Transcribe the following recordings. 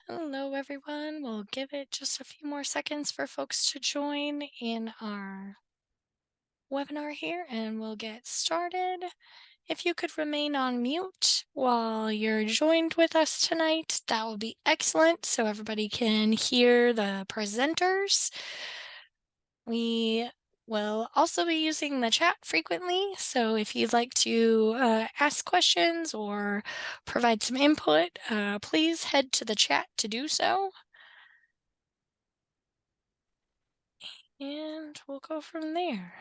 Hello, everyone. We'll give it just a few more seconds for folks to join in our webinar here, and we'll get started. If you could remain on mute while you're joined with us tonight, that would be excellent so everybody can hear the presenters. We will also be using the chat frequently, so if you'd like to ask questions or provide some input, please head to the chat to do so. And we'll go from there.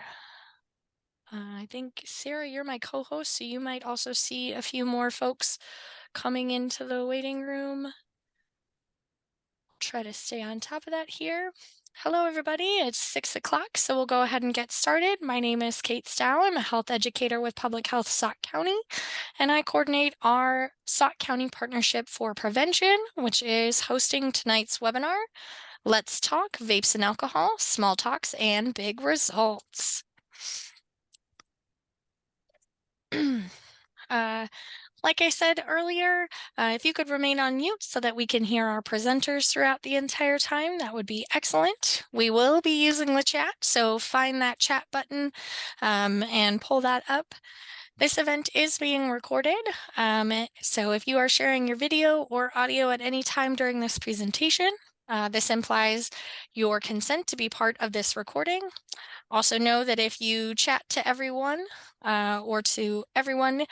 I think, Sarah, you're my co-host, so you might also see a few more folks coming into the waiting room. Try to stay on top of that here. Hello, everybody. It's 6 o'clock, so we'll go ahead and get started. My name is Kate Stow. I'm a health educator with Public Health Sauk County, and I coordinate our Sauk County Partnership for Prevention, which is hosting tonight's webinar. Let's talk vapes and alcohol, small talks, and big results. Like I said earlier, if you could remain on mute so that we can hear our presenters throughout the entire time, that would be excellent. We will be using the chat, so find that chat button and pull that up. This event is being recorded, so if you are sharing your video or audio at any time during this presentation, this implies your consent to be part of this recording. Also know that if you chat to everyone or to everyone,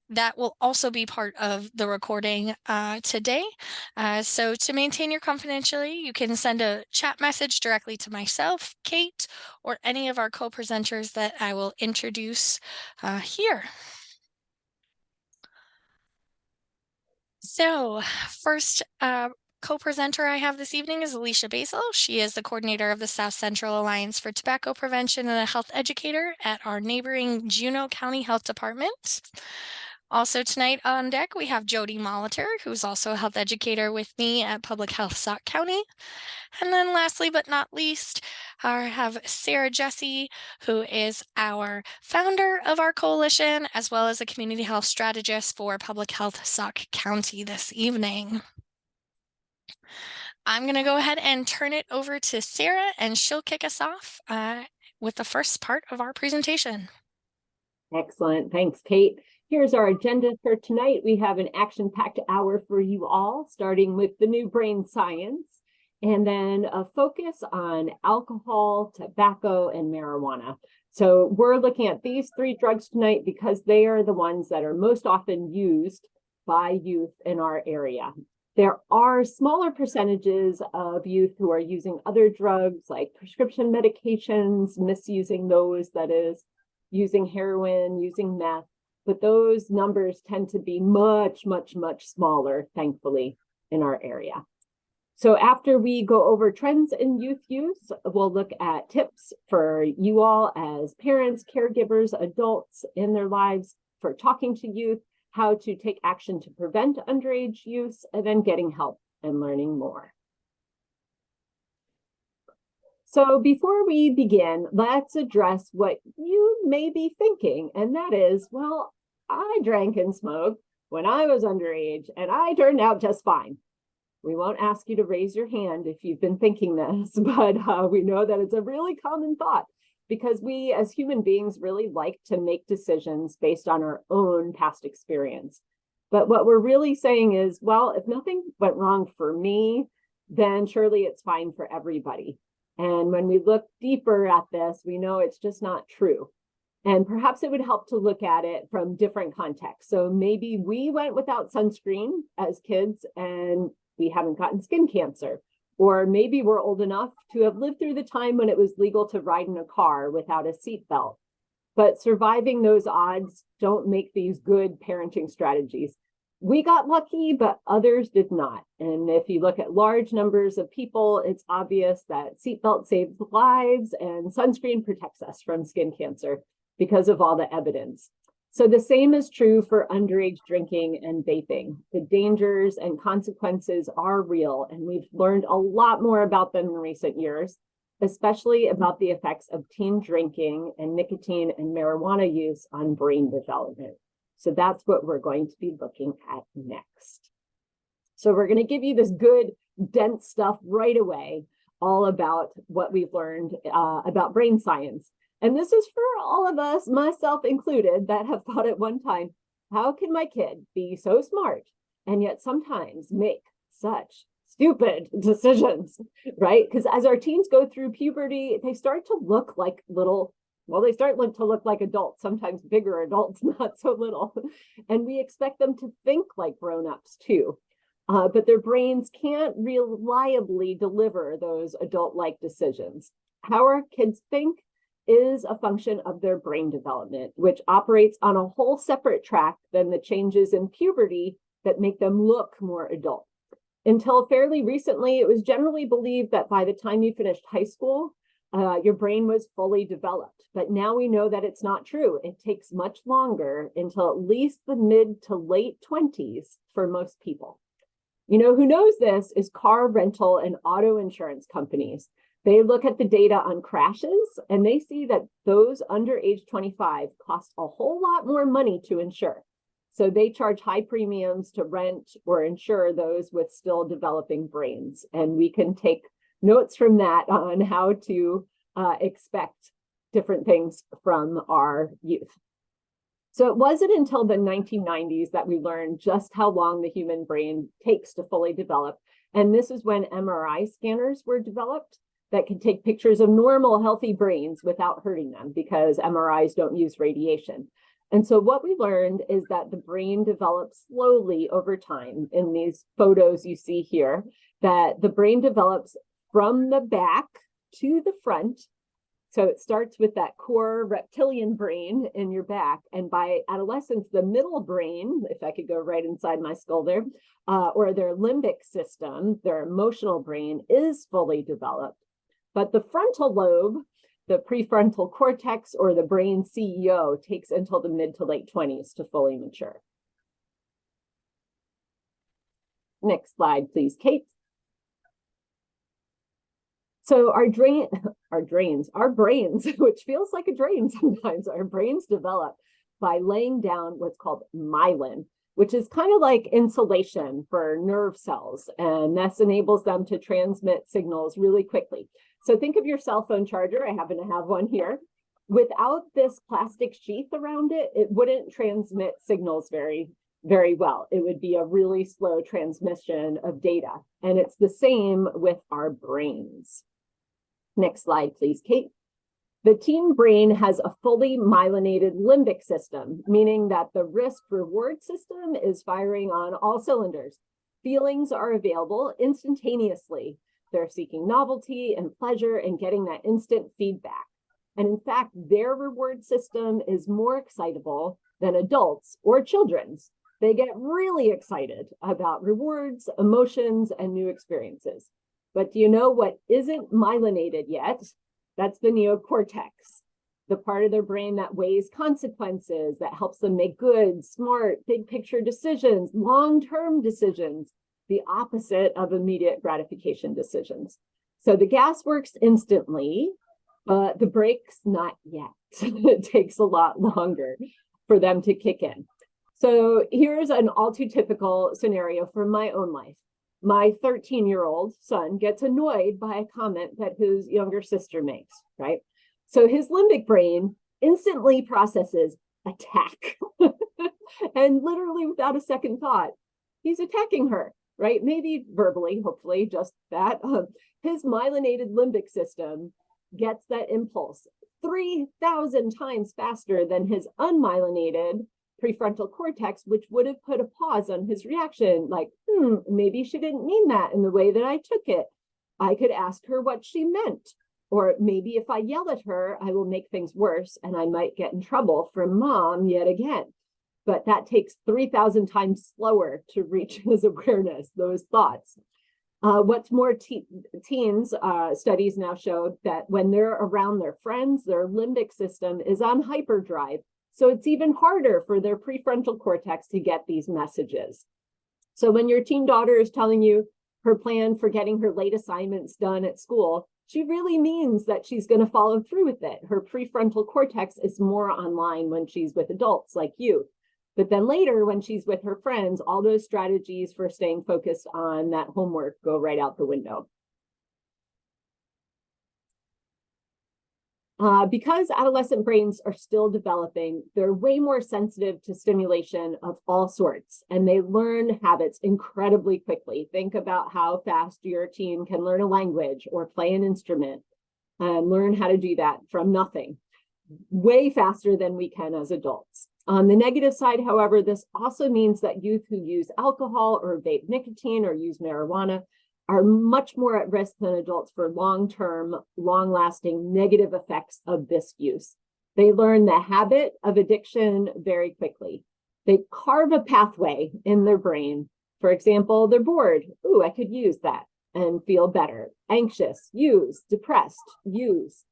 that will also be part of the recording today. So to maintain your confidentiality, you can send a chat message directly to myself, Kate, or any of our co-presenters that I will introduce here. So first co-presenter I have this evening is Alicia Basil. She is the coordinator of the South Central Alliance for Tobacco Prevention and a health educator at our neighboring Juneau County Health Department. Also tonight on deck, we have Jody Molitor, who's also a health educator with me at Public Health Sauk County. And then lastly, but not least, I have Sarah Jesse, who is our founder of our coalition, as well as a community health strategist for Public Health Sauk County this evening. I'm going to go ahead and turn it over to Sarah, and she'll kick us off with the first part of our presentation. Excellent. Thanks, Kate. Here's our agenda for tonight. We have an action-packed hour for you all, starting with the new brain science, and then a focus on alcohol, tobacco, and marijuana. So we're looking at these three drugs tonight because they are the ones that are most often used by youth in our area. There are smaller percentages of youth who are using other drugs like prescription medications, misusing those, that is, using heroin, using meth, but those numbers tend to be much, much, much smaller, thankfully, in our area. So after we go over trends in youth use, we'll look at tips for you all as parents, caregivers, adults in their lives for talking to youth, how to take action to prevent underage use, and then getting help and learning more. So before we begin, let's address what you may be thinking, and that is, well, I drank and smoked when I was underage, and I turned out just fine. We won't ask you to raise your hand if you've been thinking this, but we know that it's a really common thought because we as human beings really like to make decisions based on our own past experience. But what we're really saying is, well, if nothing went wrong for me, then surely it's fine for everybody. And when we look deeper at this, we know it's just not true. And perhaps it would help to look at it from different contexts. So maybe we went without sunscreen as kids and we haven't gotten skin cancer. Or maybe we're old enough to have lived through the time when it was legal to ride in a car without a seatbelt. But surviving those odds don't make these good parenting strategies. We got lucky, but others did not. And if you look at large numbers of people, it's obvious that seatbelt saves lives and sunscreen protects us from skin cancer because of all the evidence. So the same is true for underage drinking and vaping. The dangers and consequences are real, and we've learned a lot more about them in recent years, especially about the effects of teen drinking and nicotine and marijuana use on brain development. So that's what we're going to be looking at next. So we're going to give you this good, dense stuff right away, all about what we've learned about brain science. And this is for all of us, myself included, that have thought at one time, how can my kid be so smart and yet sometimes make such stupid decisions, right? Because as our teens go through puberty, they start to look like little, well, they start to look like adults, sometimes bigger adults, not so little. And we expect them to think like grown-ups too. But their brains can't reliably deliver those adult-like decisions. How our kids think is a function of their brain development, which operates on a whole separate track than the changes in puberty that make them look more adult. Until fairly recently, it was generally believed that by the time you finished high school, your brain was fully developed. But now we know that it's not true. It takes much longer, until at least the mid to late 20s for most people. You know who knows this is car rental and auto insurance companies. They look at the data on crashes and they see that those under age 25 cost a whole lot more money to insure. So they charge high premiums to rent or insure those with still developing brains. And we can take notes from that on how to expect different things from our youth. So it wasn't until the 1990s that we learned just how long the human brain takes to fully develop. And this is when MRI scanners were developed that can take pictures of normal, healthy brains without hurting them, because MRIs don't use radiation. And so what we learned is that the brain develops slowly over time. In these photos you see here, that the brain develops from the back to the front. So it starts with that core reptilian brain in your back. And by adolescence, the middle brain, if I could go right inside my skull there, or their limbic system, their emotional brain, is fully developed. But the frontal lobe, the prefrontal cortex, or the brain CEO, takes until the mid to late 20s to fully mature. Next slide, please, Kate. So our brains, which feels like a drain sometimes, our brains develop by laying down what's called myelin, which is kind of like insulation for nerve cells, and this enables them to transmit signals really quickly. So think of your cell phone charger. I happen to have one here. Without this plastic sheath around it, it wouldn't transmit signals very well. It would be a really slow transmission of data. And it's the same with our brains. Next slide, please, Kate. The teen brain has a fully myelinated limbic system, meaning that the risk-reward system is firing on all cylinders. Feelings are available instantaneously. They're seeking novelty and pleasure and getting that instant feedback. And in fact, their reward system is more excitable than adults or children's. They get really excited about rewards, emotions, and new experiences. But do you know what isn't myelinated yet? That's the neocortex, the part of their brain that weighs consequences, that helps them make good, smart, big picture decisions, long-term decisions, the opposite of immediate gratification decisions. So the gas works instantly, but the brakes not yet. It takes a lot longer for them to kick in. So here's an all too typical scenario from my own life. My 13-year-old son gets annoyed by a comment that his younger sister makes, right? So his limbic brain instantly processes attack. And literally without a second thought, he's attacking her, right? Maybe verbally, hopefully, just that. His myelinated limbic system gets that impulse 3,000 times faster than his unmyelinated prefrontal cortex, which would have put a pause on his reaction, like, maybe she didn't mean that in the way that I took it. I could ask her what she meant. Or maybe if I yell at her, I will make things worse and I might get in trouble from mom yet again. But that takes 3,000 times slower to reach his awareness, those thoughts. What's more, teens, studies now show that when they're around their friends, their limbic system is on hyperdrive. So it's even harder for their prefrontal cortex to get these messages. So when your teen daughter is telling you her plan for getting her late assignments done at school, she really means that she's going to follow through with it. Her prefrontal cortex is more online when she's with adults like you. But then later, when she's with her friends, all those strategies for staying focused on that homework go right out the window. Because adolescent brains are still developing, they're way more sensitive to stimulation of all sorts, and they learn habits incredibly quickly. Think about how fast your teen can learn a language or play an instrument and learn how to do that from nothing, way faster than we can as adults. On the negative side, however, this also means that youth who use alcohol or vape nicotine or use marijuana are much more at risk than adults for long-term, long-lasting negative effects of this use. They learn the habit of addiction very quickly. They carve a pathway in their brain. For example, they're bored. Ooh, I could use that and feel better. Anxious, use. Depressed, use.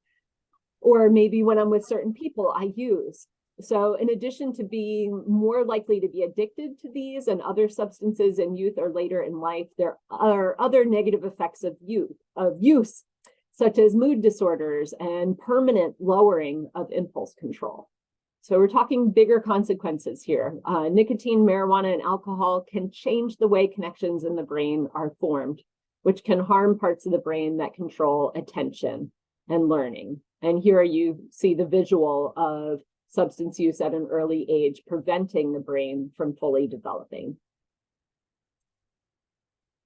Or maybe when I'm with certain people, I use. So in addition to being more likely to be addicted to these and other substances in youth or later in life, there are other negative effects of use, such as mood disorders and permanent lowering of impulse control. So we're talking bigger consequences here. Nicotine, marijuana, and alcohol can change the way connections in the brain are formed, which can harm parts of the brain that control attention and learning. And here you see the visual of substance use at an early age, preventing the brain from fully developing.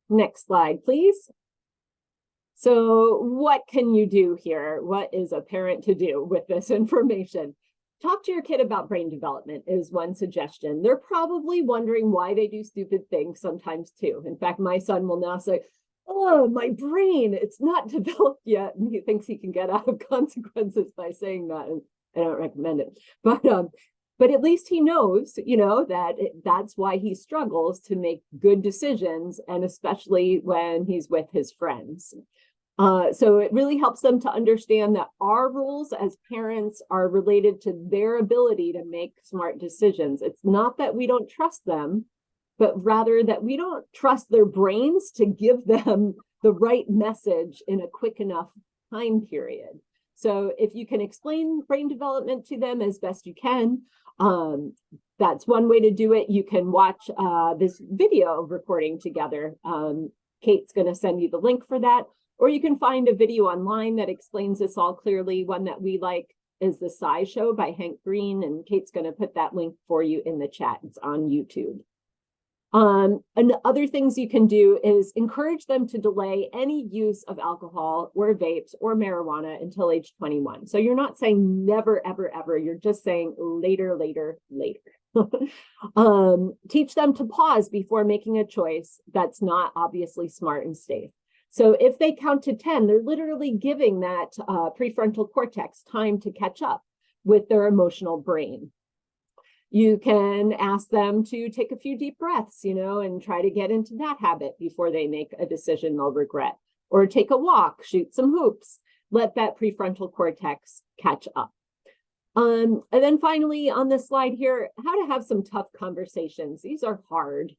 Next slide, please. So what can you do here? What is a parent to do with this information? Talk to your kid about brain development is one suggestion. They're probably wondering why they do stupid things sometimes too. In fact, my son will now say, oh, my brain, it's not developed yet. And he thinks he can get out of consequences by saying that. And I don't recommend it, but at least he knows, that's why he struggles to make good decisions, and especially when he's with his friends. So it really helps them to understand that our rules as parents are related to their ability to make smart decisions. It's not that we don't trust them, but rather that we don't trust their brains to give them the right message in a quick enough time period. So if you can explain brain development to them as best you can, that's one way to do it. You can watch this video recording together. Kate's going to send you the link for that, or you can find a video online that explains this all clearly. One that we like is The Size Show by Hank Green, and Kate's going to put that link for you in the chat. It's on YouTube. And other things you can do is encourage them to delay any use of alcohol or vapes or marijuana until age 21. So you're not saying never, ever, ever. You're just saying later, later, later. Teach them to pause before making a choice that's not obviously smart and safe. So if they count to 10, they're literally giving that prefrontal cortex time to catch up with their emotional brain. You can ask them to take a few deep breaths, and try to get into that habit before they make a decision they'll regret. Or take a walk, shoot some hoops, let that prefrontal cortex catch up. And then finally on this slide here, how to have some tough conversations. These are hard,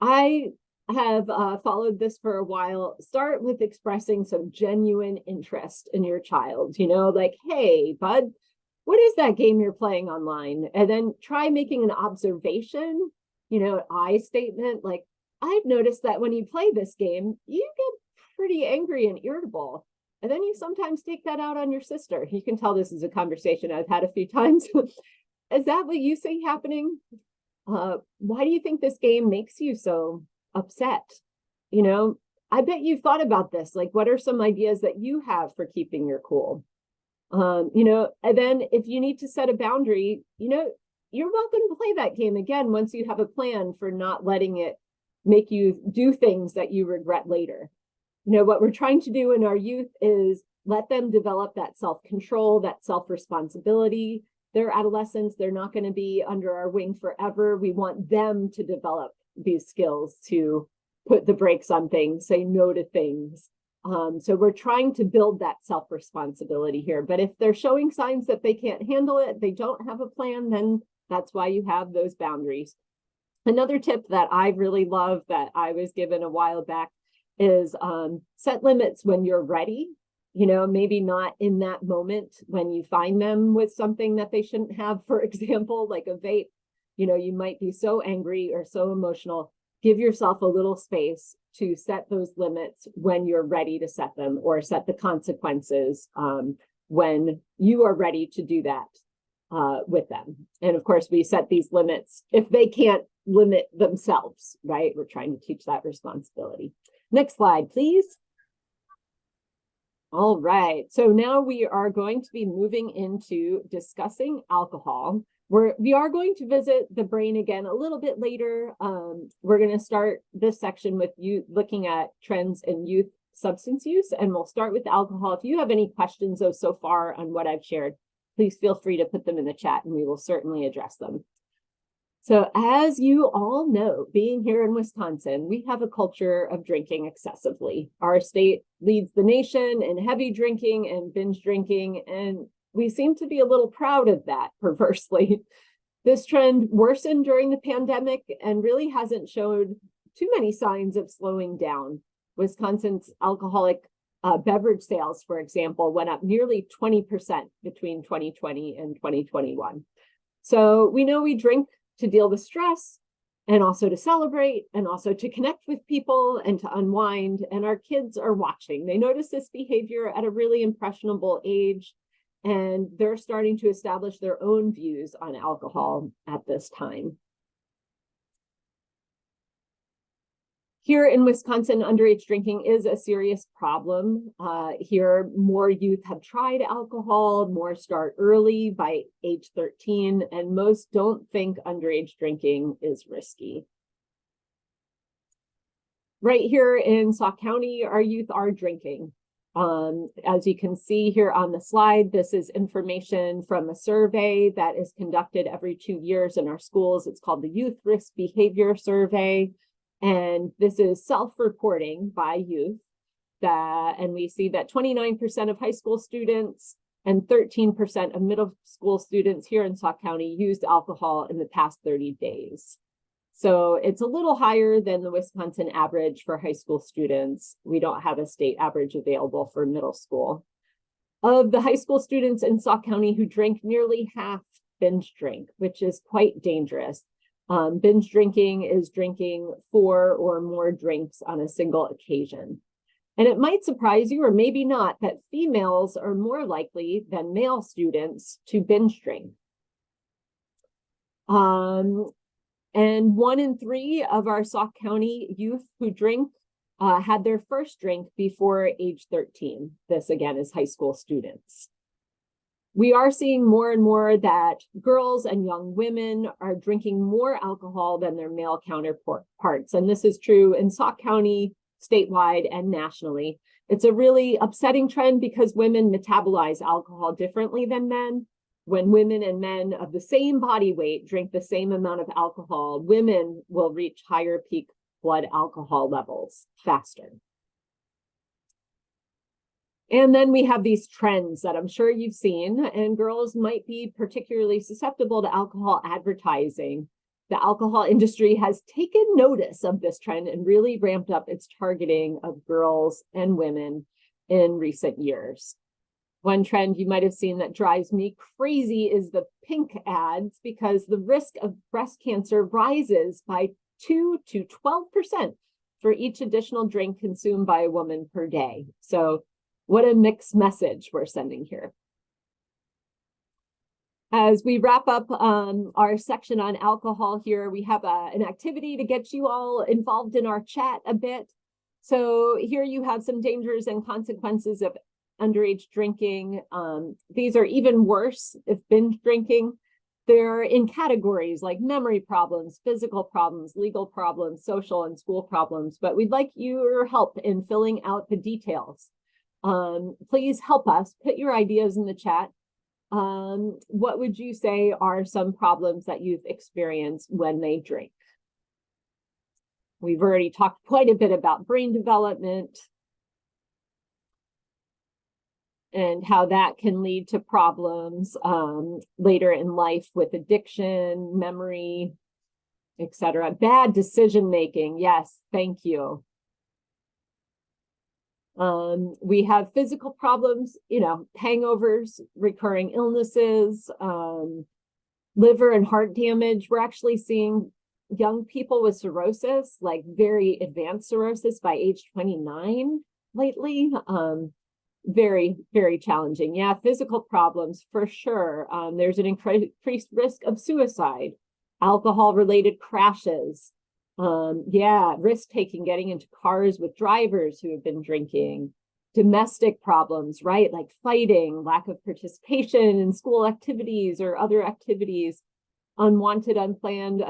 I have followed this for a while. Start with expressing some genuine interest in your child, like, hey, bud, what is that game you're playing online? And then try making an observation, an I statement, like, I've noticed that when you play this game, you get pretty angry and irritable. And then you sometimes take that out on your sister. You can tell this is a conversation I've had a few times. Is that what you see happening? Why do you think this game makes you so upset? I bet you've thought about this. Like, what are some ideas that you have for keeping your cool? And then if you need to set a boundary, you're welcome to play that game again once you have a plan for not letting it make you do things that you regret later. What we're trying to do in our youth is let them develop that self-control, that self-responsibility. They're adolescents. They're not going to be under our wing forever. We want them to develop these skills to put the brakes on things, say no to things. So we're trying to build that self-responsibility here. But if they're showing signs that they can't handle it, they don't have a plan, then that's why you have those boundaries. Another tip that I really love that I was given a while back is set limits when you're ready. Maybe not in that moment when you find them with something that they shouldn't have, for example, like a vape. You might be so angry or so emotional. Give yourself a little space to set those limits when you're ready to set them, or set the consequences when you are ready to do that with them. And of course, we set these limits if they can't limit themselves, right? We're trying to teach that responsibility. Next slide, please. All right, so now we are going to be moving into discussing alcohol. We are going to visit the brain again a little bit later. We're going to start this section with you looking at trends in youth substance use, and we'll start with alcohol. If you have any questions so far on what I've shared, please feel free to put them in the chat and we will certainly address them. So as you all know, being here in Wisconsin, we have a culture of drinking excessively. Our state leads the nation in heavy drinking and binge drinking, and we seem to be a little proud of that, perversely. This trend worsened during the pandemic and really hasn't showed too many signs of slowing down. Wisconsin's alcoholic beverage sales, for example, went up nearly 20% between 2020 and 2021. So we know we drink to deal with stress, and also to celebrate, and also to connect with people and to unwind. And our kids are watching. They notice this behavior at a really impressionable age, and they're starting to establish their own views on alcohol at this time. Here in Wisconsin, underage drinking is a serious problem. Here, more youth have tried alcohol, more start early by age 13, and most don't think underage drinking is risky. Right here in Sauk County, our youth are drinking. As you can see here on the slide, this is information from a survey that is conducted every 2 years in our schools. It's called the Youth Risk Behavior Survey. And this is self-reporting by youth, and we see that 29% of high school students and 13% of middle school students here in Sauk County used alcohol in the past 30 days. So it's a little higher than the Wisconsin average for high school students. We don't have a state average available for middle school. Of the high school students in Sauk County who drink, nearly half binge drink, which is quite dangerous. Binge drinking is drinking 4 or more drinks on a single occasion. And it might surprise you, or maybe not, that females are more likely than male students to binge drink. And 1 in 3 of our Sauk County youth who drink had their first drink before age 13. This, again, is high school students. We are seeing more and more that girls and young women are drinking more alcohol than their male counterparts. And this is true in Sauk County, statewide, and nationally. It's a really upsetting trend because women metabolize alcohol differently than men. When women and men of the same body weight drink the same amount of alcohol, women will reach higher peak blood alcohol levels faster. And then we have these trends that I'm sure you've seen, and girls might be particularly susceptible to alcohol advertising. The alcohol industry has taken notice of this trend and really ramped up its targeting of girls and women in recent years. One trend you might have seen that drives me crazy is the pink ads, because the risk of breast cancer rises by 2 to 12% for each additional drink consumed by a woman per day. So what a mixed message we're sending here. As we wrap up our section on alcohol here, we have an activity to get you all involved in our chat a bit. So here you have some dangers and consequences of underage drinking. These are even worse if binge drinking. They're in categories like memory problems, physical problems, legal problems, social and school problems, but we'd like your help in filling out the details. Please help us. Put your ideas in the chat. What would you say are some problems that you've experienced when they drink? We've already talked quite a bit about brain development and how that can lead to problems later in life with addiction, memory, etc. Bad decision making. Yes, thank you. We have physical problems, hangovers, recurring illnesses, Liver and heart damage. We're actually seeing young people with cirrhosis, like very advanced cirrhosis by age 29 lately. Very, very challenging. Yeah, physical problems for sure. There's an increased risk of suicide, alcohol-related crashes. Yeah, risk-taking, getting into cars with drivers who have been drinking, domestic problems, right? Like fighting, lack of participation in school activities or other activities, unwanted, unplanned,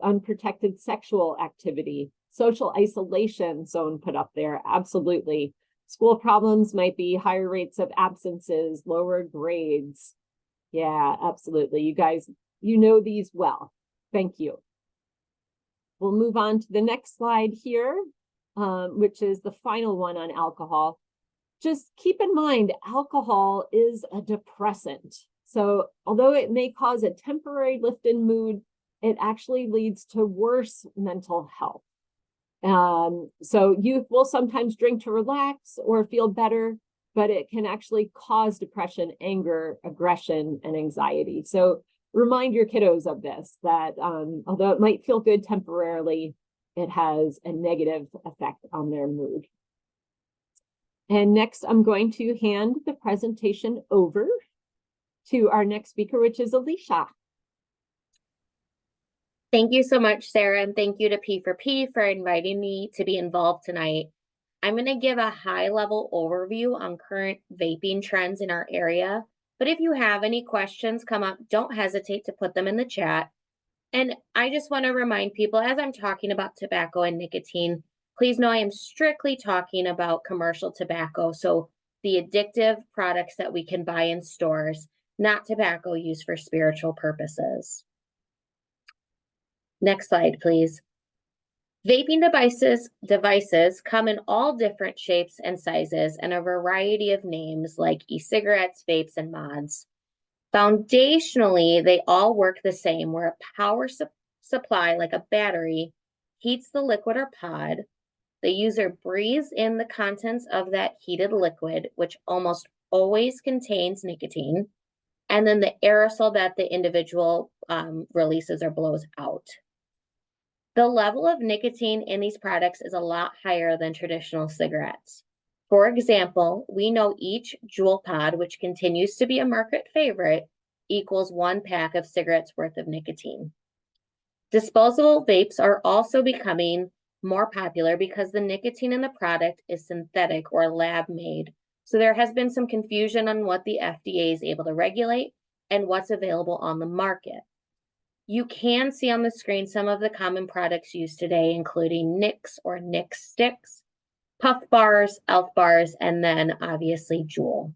unprotected sexual activity, social isolation zone put up there. Absolutely. School problems might be higher rates of absences, lower grades. Yeah, absolutely. You guys, you know these well. Thank you. We'll move on to the next slide here, which is the final one on alcohol. Just keep in mind, alcohol is a depressant. So although it may cause a temporary lift in mood, it actually leads to worse mental health. So youth will sometimes drink to relax or feel better, but it can actually cause depression, anger, aggression, and anxiety. So remind your kiddos of this, that although it might feel good temporarily, it has a negative effect on their mood. And next, I'm going to hand the presentation over to our next speaker, which is Alicia. Thank you so much, Sarah, and thank you to P4P for inviting me to be involved tonight. I'm going to give a high-level overview on current vaping trends in our area, but if you have any questions come up, don't hesitate to put them in the chat. And I just want to remind people, as I'm talking about tobacco and nicotine, please know I am strictly talking about commercial tobacco, so the addictive products that we can buy in stores, not tobacco used for spiritual purposes. Next slide, please. Vaping devices come in all different shapes and sizes and a variety of names like e-cigarettes, vapes, and mods. Foundationally, they all work the same, where a power supply, like a battery, heats the liquid or pod. The user breathes in the contents of that heated liquid, which almost always contains nicotine, and then the aerosol that the individual releases or blows out. The level of nicotine in these products is a lot higher than traditional cigarettes. For example, we know each Juul pod, which continues to be a market favorite, equals 1 pack of cigarettes worth of nicotine. Disposable vapes are also becoming more popular because the nicotine in the product is synthetic or lab made. So there has been some confusion on what the FDA is able to regulate and what's available on the market. You can see on the screen some of the common products used today, including Nix or Nix sticks, Puff bars, Elf bars, and then obviously Juul.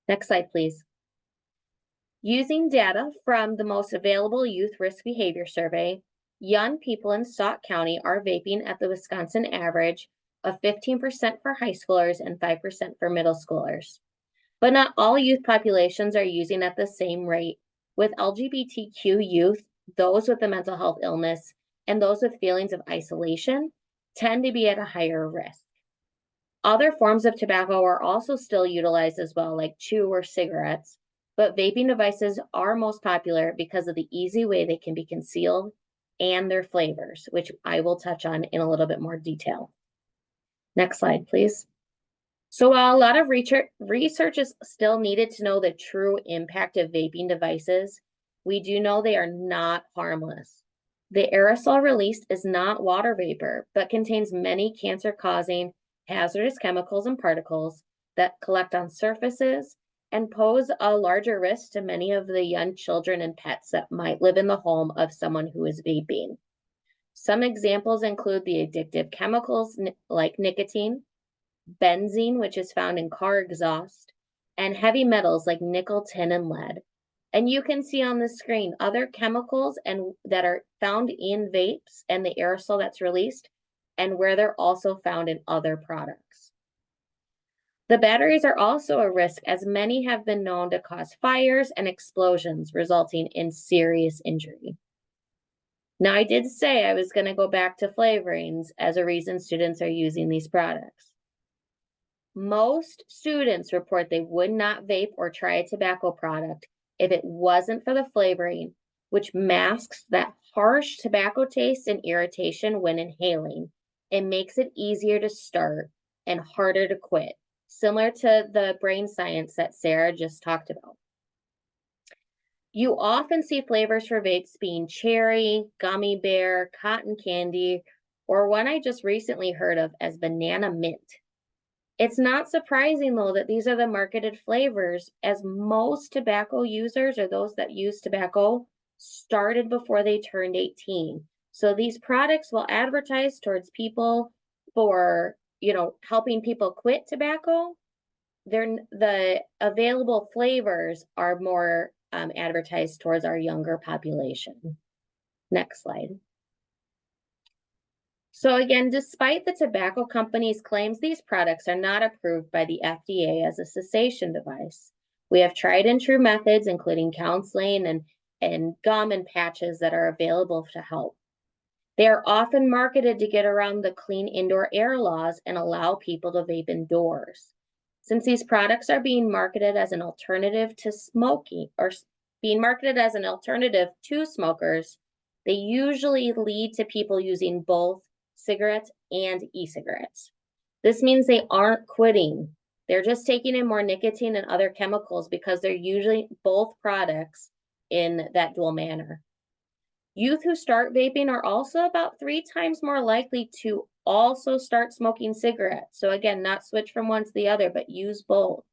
Next slide, please. Using data from the most available youth risk behavior survey, young people in Sauk County are vaping at the Wisconsin average of 15% for high schoolers and 5% for middle schoolers. But not all youth populations are using at the same rate. With LGBTQ youth, those with a mental health illness, and those with feelings of isolation tend to be at a higher risk. Other forms of tobacco are also still utilized as well, like chew or cigarettes, but vaping devices are most popular because of the easy way they can be concealed and their flavors, which I will touch on in a little bit more detail. Next slide, please. So while a lot of research is still needed to know the true impact of vaping devices, we do know they are not harmless. The aerosol released is not water vapor, but contains many cancer-causing hazardous chemicals and particles that collect on surfaces and pose a larger risk to many of the young children and pets that might live in the home of someone who is vaping. Some examples include the addictive chemicals like nicotine, benzene, which is found in car exhaust, and heavy metals like nickel, tin, and lead. And you can see on the screen other chemicals that are found in vapes and the aerosol that's released, and where they're also found in other products. The batteries are also a risk, as many have been known to cause fires and explosions, resulting in serious injury. Now, I did say I was going to go back to flavorings as a reason students are using these products. Most students report they would not vape or try a tobacco product if it wasn't for the flavoring, which masks that harsh tobacco taste and irritation when inhaling. It makes it easier to start and harder to quit, similar to the brain science that Sarah just talked about. You often see flavors for vapes being cherry, gummy bear, cotton candy, or one I just recently heard of as banana mint. It's not surprising, though, that these are the marketed flavors, as most tobacco users, or those that use tobacco, started before they turned 18. So these products will advertise towards people for, helping people quit tobacco. The available flavors are more advertised towards our younger population. Next slide. So again, despite the tobacco company's claims, these products are not approved by the FDA as a cessation device. We have tried and true methods, including counseling and gum and patches that are available to help. They are often marketed to get around the clean indoor air laws and allow people to vape indoors. Since these products are being marketed as an alternative to smoking, or being marketed as an alternative to smokers, they usually lead to people using both cigarettes and e-cigarettes. This means they aren't quitting. They're just taking in more nicotine and other chemicals because they're usually both products in that dual manner. Youth who start vaping are also about 3 times more likely to also start smoking cigarettes. So again, not switch from one to the other, but use both.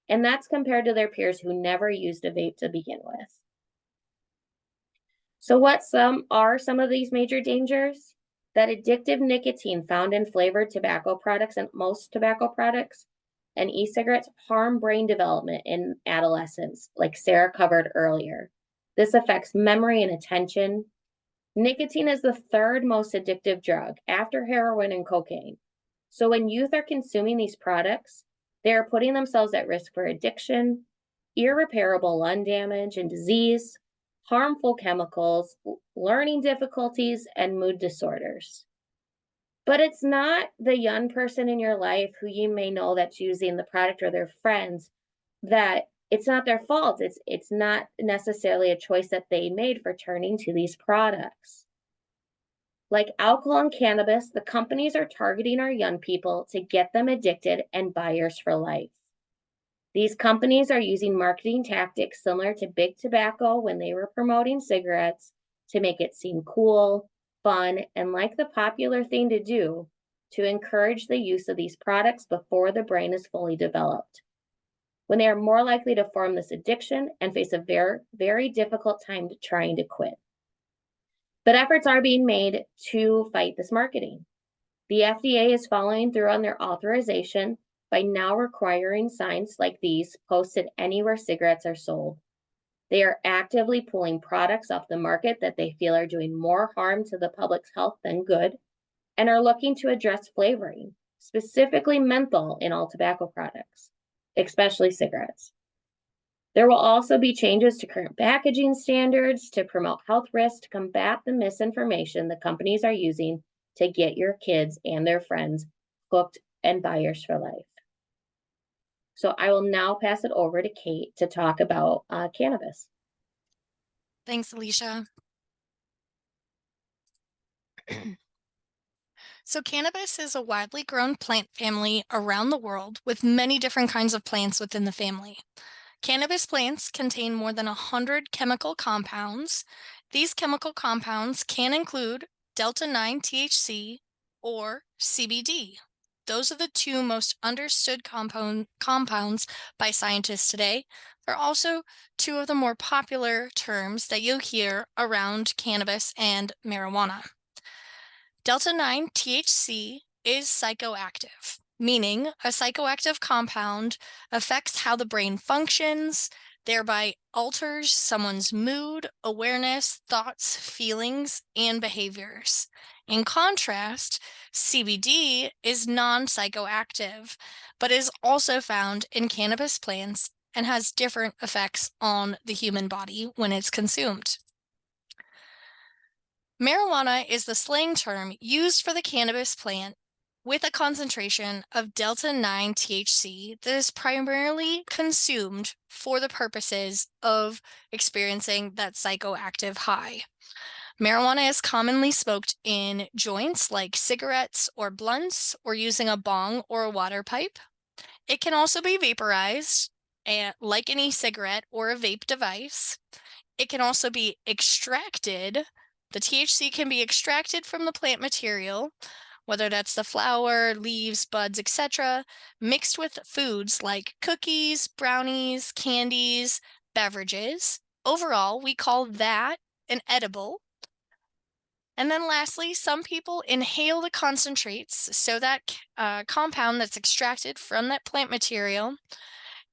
And that's compared to their peers who never used a vape to begin with. So what are some of these major dangers? That addictive nicotine found in flavored tobacco products and most tobacco products and e-cigarettes harm brain development in adolescence, like Sarah covered earlier. This affects memory and attention. Nicotine is the third most addictive drug after heroin and cocaine. So when youth are consuming these products, they are putting themselves at risk for addiction, irreparable lung damage and disease, harmful chemicals, learning difficulties, and mood disorders. But it's not the young person in your life who you may know that's using the product, or their friends, that it's not their fault. It's not necessarily a choice that they made for turning to these products. Like alcohol and cannabis, the companies are targeting our young people to get them addicted and buyers for life. These companies are using marketing tactics similar to big tobacco when they were promoting cigarettes to make it seem cool, fun, and like the popular thing to do, to encourage the use of these products before the brain is fully developed, when they are more likely to form this addiction and face a very, very difficult time trying to quit. But efforts are being made to fight this marketing. The FDA is following through on their authorization by now requiring signs like these posted anywhere cigarettes are sold. They are actively pulling products off the market that they feel are doing more harm to the public's health than good, and are looking to address flavoring, specifically menthol in all tobacco products, especially cigarettes. There will also be changes to current packaging standards to promote health risks to combat the misinformation the companies are using to get your kids and their friends hooked and buyers for life. So I will now pass it over to Kate to talk about cannabis. Thanks, Alicia. So cannabis is a widely grown plant family around the world with many different kinds of plants within the family. Cannabis plants contain more than 100 chemical compounds. These chemical compounds can include delta-9 THC or CBD. Those are the two most understood compounds by scientists today. They're also two of the more popular terms that you'll hear around cannabis and marijuana. Delta-9 THC is psychoactive, meaning a psychoactive compound affects how the brain functions, thereby alters someone's mood, awareness, thoughts, feelings, and behaviors. In contrast, CBD is non-psychoactive, but is also found in cannabis plants and has different effects on the human body when it's consumed. Marijuana is the slang term used for the cannabis plant with a concentration of delta 9 THC that is primarily consumed for the purposes of experiencing that psychoactive high. Marijuana is commonly smoked in joints like cigarettes or blunts, or using a bong or a water pipe. It can also be vaporized, like an e-cigarette or a vape device. It can also be extracted. The THC can be extracted from the plant material, whether that's the flower, leaves, buds, etc., mixed with foods like cookies, brownies, candies, beverages. Overall, we call that an edible. And then lastly, some people inhale the concentrates, so that compound that's extracted from that plant material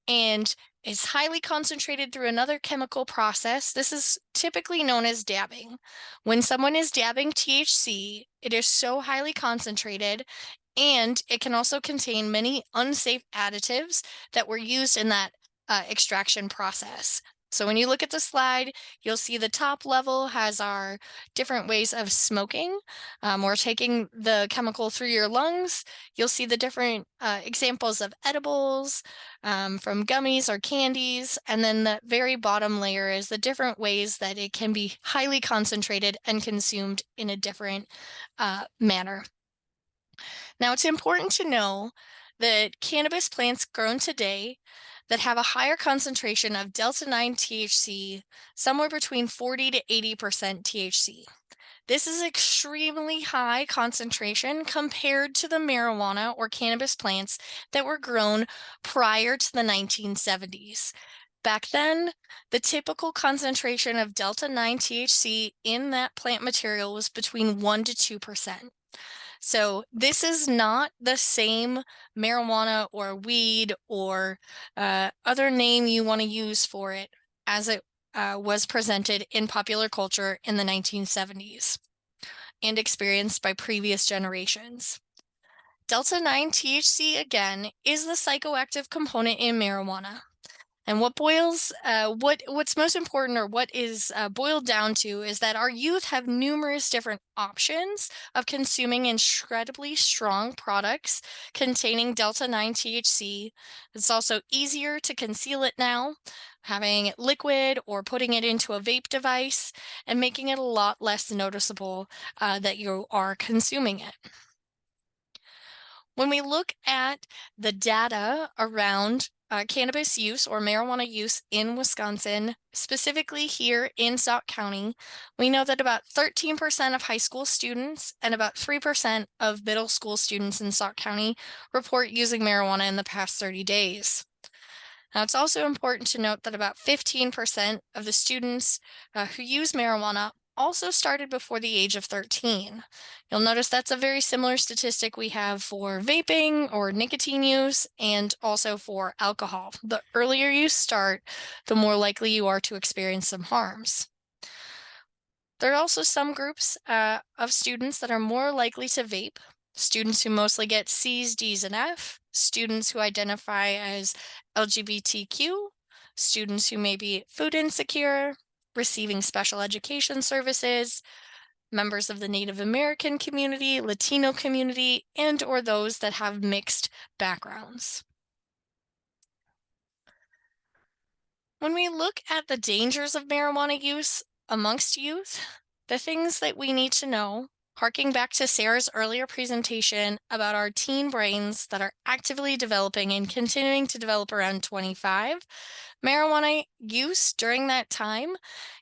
and is highly concentrated through another chemical process. This is typically known as dabbing. When someone is dabbing THC, it is so highly concentrated, and it can also contain many unsafe additives that were used in that extraction process. So when you look at the slide, you'll see the top level has our different ways of smoking or taking the chemical through your lungs. You'll see the different examples of edibles, from gummies or candies. And then the very bottom layer is the different ways that it can be highly concentrated and consumed in a different manner. Now, it's important to know that cannabis plants grown today that have a higher concentration of delta 9 THC, somewhere between 40 to 80% THC. This is extremely high concentration compared to the marijuana or cannabis plants that were grown prior to the 1970s. Back then, the typical concentration of delta 9 THC in that plant material was between 1 to 2%. So this is not the same marijuana or weed or other name you want to use for it as it was presented in popular culture in the 1970s and experienced by previous generations. Delta 9 THC, again, is the psychoactive component in marijuana. And what's most important, or what is boiled down to, is that our youth have numerous different options of consuming incredibly strong products containing delta 9 THC. It's also easier to conceal it now, having it liquid or putting it into a vape device, and making it a lot less noticeable that you are consuming it. When we look at the data around cannabis use or marijuana use in Wisconsin, specifically here in Sauk County, we know that about 13% of high school students and about 3% of middle school students in Sauk County report using marijuana in the past 30 days. Now, it's also important to note that about 15% of the students who use marijuana also started before the age of 13. You'll notice that's a very similar statistic we have for vaping or nicotine use, and also for alcohol. The earlier you start, the more likely you are to experience some harms. There are also some groups of students that are more likely to vape: students who mostly get C's, D's, and F, students who identify as LGBTQ, students who may be food insecure, receiving special education services, members of the Native American community, Latino community, and or those that have mixed backgrounds. When we look at the dangers of marijuana use amongst youth, the things that we need to know, harking back to Sarah's earlier presentation about our teen brains that are actively developing and continuing to develop around 25, marijuana use during that time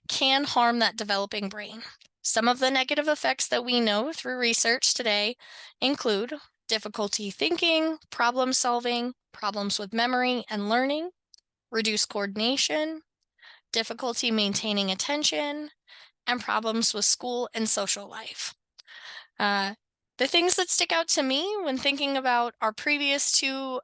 can harm that developing brain. Some of the negative effects that we know through research today include difficulty thinking, problem solving, problems with memory and learning, reduced coordination, difficulty maintaining attention, and problems with school and social life. The things that stick out to me when thinking about our previous two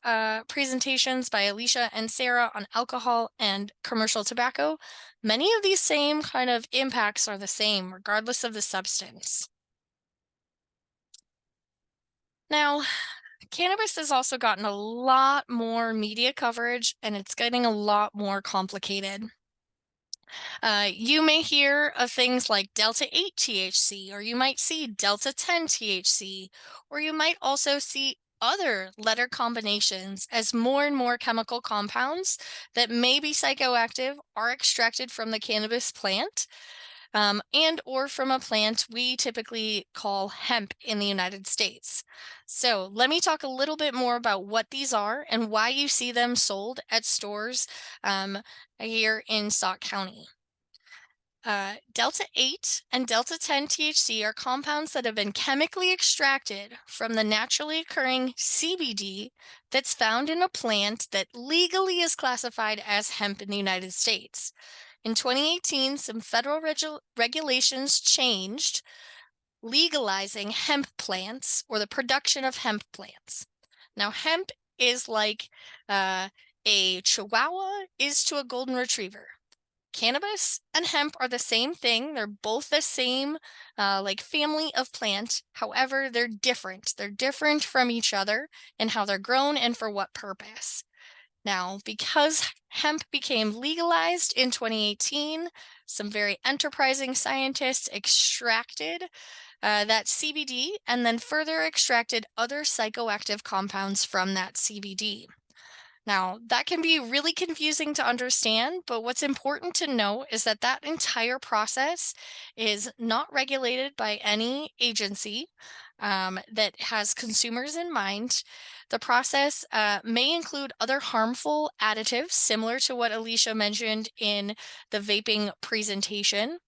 presentations by Alicia and Sarah on alcohol and commercial tobacco, many of these same kind of impacts are the same, regardless of the substance. Now, cannabis has also gotten a lot more media coverage, and it's getting a lot more complicated. You may hear of things like Delta 8 THC, or you might see Delta 10 THC, or you might also see other letter combinations as more and more chemical compounds that may be psychoactive are extracted from the cannabis plant. And or from a plant we typically call hemp in the United States. So let me talk a little bit more about what these are and why you see them sold at stores here in Sauk County. Delta 8 and Delta 10 THC are compounds that have been chemically extracted from the naturally occurring CBD that's found in a plant that legally is classified as hemp in the United States. In 2018, some federal regulations changed, legalizing hemp plants or the production of hemp plants. Now, hemp is like a Chihuahua is to a golden retriever. Cannabis and hemp are the same thing. They're both the same like family of plant. However, they're different. They're different from each other in how they're grown and for what purpose. Now, because hemp became legalized in 2018, some very enterprising scientists extracted that CBD and then further extracted other psychoactive compounds from that CBD. Now, that can be really confusing to understand, but what's important to know is that that entire process is not regulated by any agency that has consumers in mind. The process may include other harmful additives, similar to what Alicia mentioned in the vaping presentation.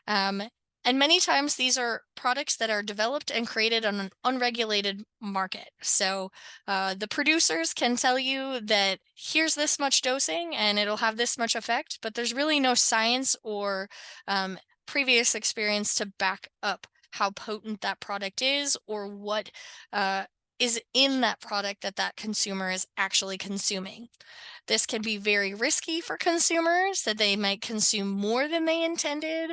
Um, and many times these are products that are developed and created on an unregulated market. So the producers can tell you that here's this much dosing and it'll have this much effect, but there's really no science or previous experience to back up how potent that product is or what is in that product that that consumer is actually consuming. This can be very risky for consumers, that they might consume more than they intended,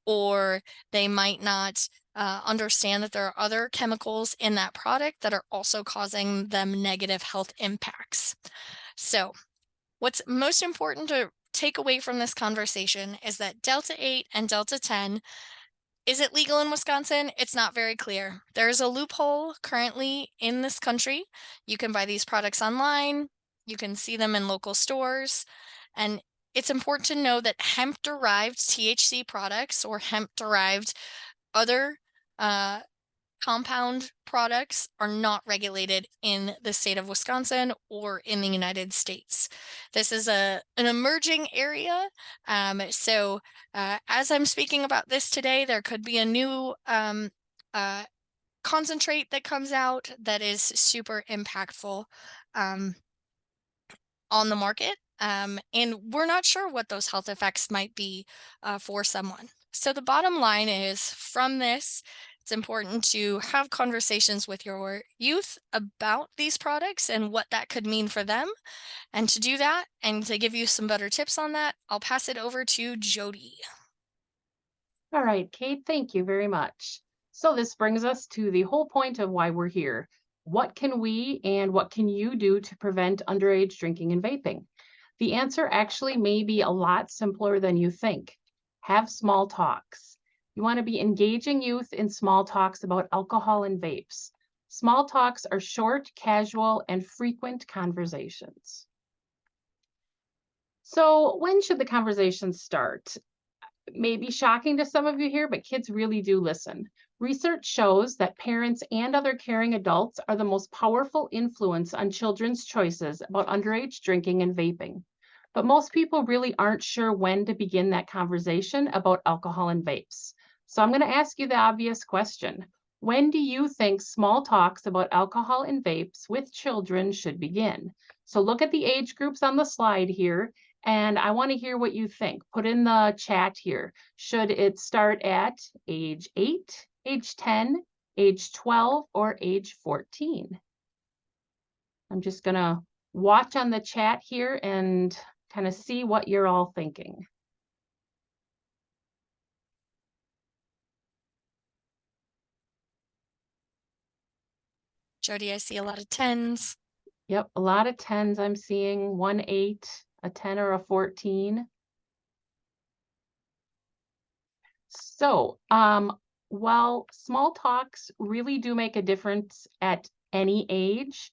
or they might not understand that there are other chemicals in that product that are also causing them negative health impacts. So, what's most important to take away from this conversation is that Delta 8 and Delta 10, is it legal in Wisconsin? It's not very clear. There's a loophole currently in this country. You can buy these products online, you can see them in local stores, and it's important to know that hemp derived THC products or hemp derived other uh, compound products are not regulated in the state of Wisconsin or in the United States. This is an emerging area. So as I'm speaking about this today, there could be a new concentrate that comes out that is super impactful on the market. And we're not sure what those health effects might be for someone. So the bottom line is from this, it's important to have conversations with your youth about these products and what that could mean for them. And to do that and to give you some better tips on that, I'll pass it over to Jody. All right, Kate, thank you very much. So this brings us to the whole point of why we're here. What can we and what can you do to prevent underage drinking and vaping? The answer actually may be a lot simpler than you think. Have small talks. You want to be engaging youth in small talks about alcohol and vapes. Small talks are short, casual, and frequent conversations. So when should the conversation start? May be shocking to some of you here, but kids really do listen. Research shows that parents and other caring adults are the most powerful influence on children's choices about underage drinking and vaping. But most people really aren't sure when to begin that conversation about alcohol and vapes. So I'm going to ask you the obvious question. When do you think small talks about alcohol and vapes with children should begin? So look at the age groups on the slide here, and I want to hear what you think. Put in the chat here. Should it start at age 8, age 10, age 12, or age 14? I'm just going to watch on the chat here and kind of see what you're all thinking. Jody, I see a lot of 10s. Yep, a lot of 10s I'm seeing, 1 8, a 10 or a 14. So, while small talks really do make a difference at any age,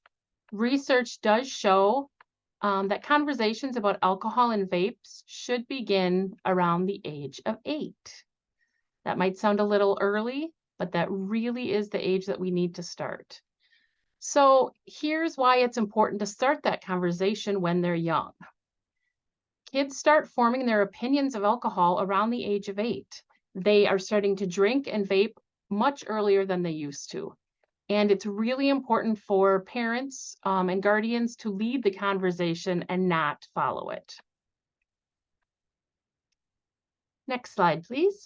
research does show that conversations about alcohol and vapes should begin around the age of 8. That might sound a little early, but that really is the age that we need to start. So here's why it's important to start that conversation when they're young. Kids start forming their opinions of alcohol around the age of 8. They are starting to drink and vape much earlier than they used to. And it's really important for parents and guardians to lead the conversation and not follow it. Next slide, please.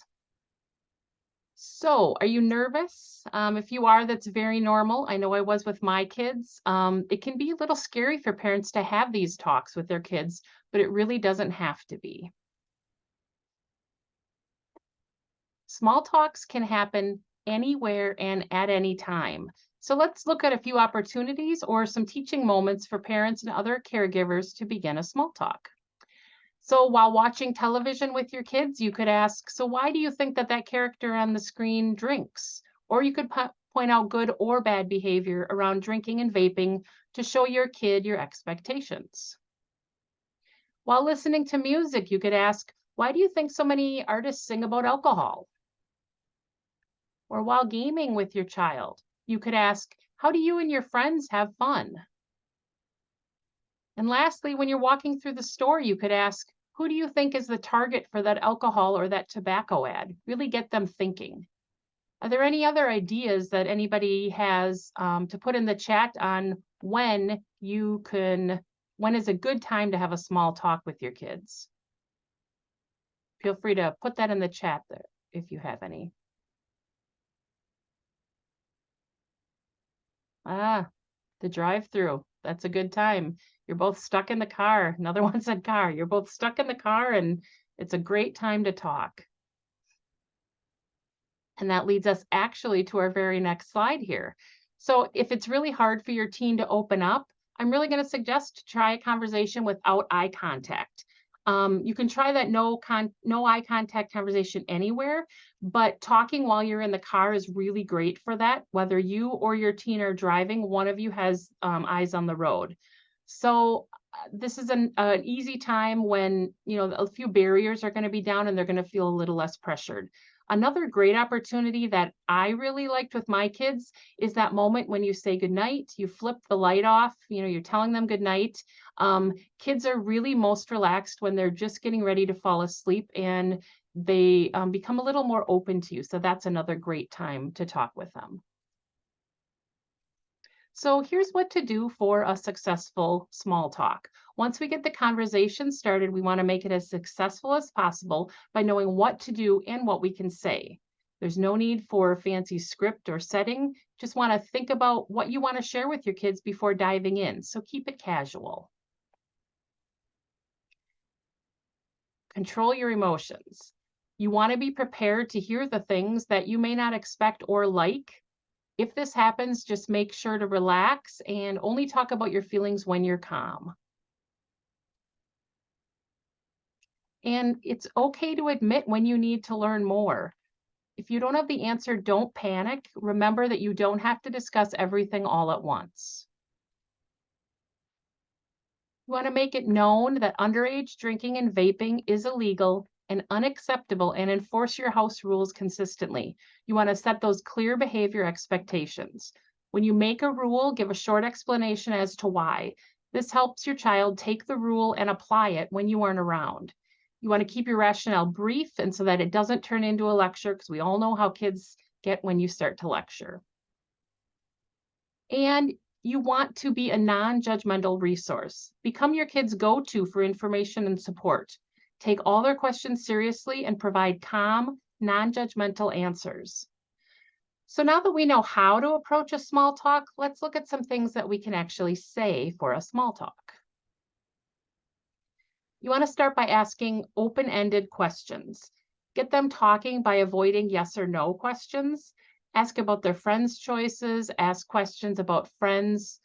So, are you nervous? If you are, that's very normal. I know I was with my kids. It can be a little scary for parents to have these talks with their kids, but it really doesn't have to be. Small talks can happen anywhere and at any time. So let's look at a few opportunities or some teaching moments for parents and other caregivers to begin a small talk. So while watching television with your kids, you could ask, so why do you think that that character on the screen drinks? Or you could point out good or bad behavior around drinking and vaping to show your kid your expectations. While listening to music, you could ask, why do you think so many artists sing about alcohol? Or while gaming with your child, you could ask, how do you and your friends have fun? And lastly, when you're walking through the store, you could ask, who do you think is the target for that alcohol or that tobacco ad? Really get them thinking. Are there any other ideas that anybody has to put in the chat on when is a good time to have a small talk with your kids? Feel free to put that in the chat there if you have any. The drive-through. That's a good time. You're both stuck in the car. Another one said car. You're both stuck in the car and it's a great time to talk. And that leads us actually to our very next slide here. So if it's really hard for your teen to open up, I'm really going to suggest to try a conversation without eye contact. You can try that no eye contact conversation anywhere, but talking while you're in the car is really great for that. Whether you or your teen are driving, one of you has eyes on the road. So this is an easy time when, a few barriers are going to be down and they're going to feel a little less pressured. Another great opportunity that I really liked with my kids is that moment when you say goodnight, you flip the light off, you're telling them goodnight. Kids are really most relaxed when they're just getting ready to fall asleep and they become a little more open to you. So that's another great time to talk with them. So here's what to do for a successful small talk. Once we get the conversation started, we want to make it as successful as possible by knowing what to do and what we can say. There's no need for a fancy script or setting. Just want to think about what you want to share with your kids before diving in. So keep it casual. Control your emotions. You want to be prepared to hear the things that you may not expect or like. If this happens, just make sure to relax and only talk about your feelings when you're calm. And it's okay to admit when you need to learn more. If you don't have the answer, don't panic. Remember that you don't have to discuss everything all at once. You want to make it known that underage drinking and vaping is illegal and unacceptable and enforce your house rules consistently. You want to set those clear behavior expectations. When you make a rule, give a short explanation as to why. This helps your child take the rule and apply it when you aren't around. You want to keep your rationale brief and so that it doesn't turn into a lecture, because we all know how kids get when you start to lecture. And you want to be a non-judgmental resource. Become your kids' go-to for information and support. Take all their questions seriously and provide calm, non-judgmental answers. So now that we know how to approach a small talk, let's look at some things that we can actually say for a small talk. You want to start by asking open-ended questions. Get them talking by avoiding yes or no questions. Ask about their friends' choices, ask questions about friends.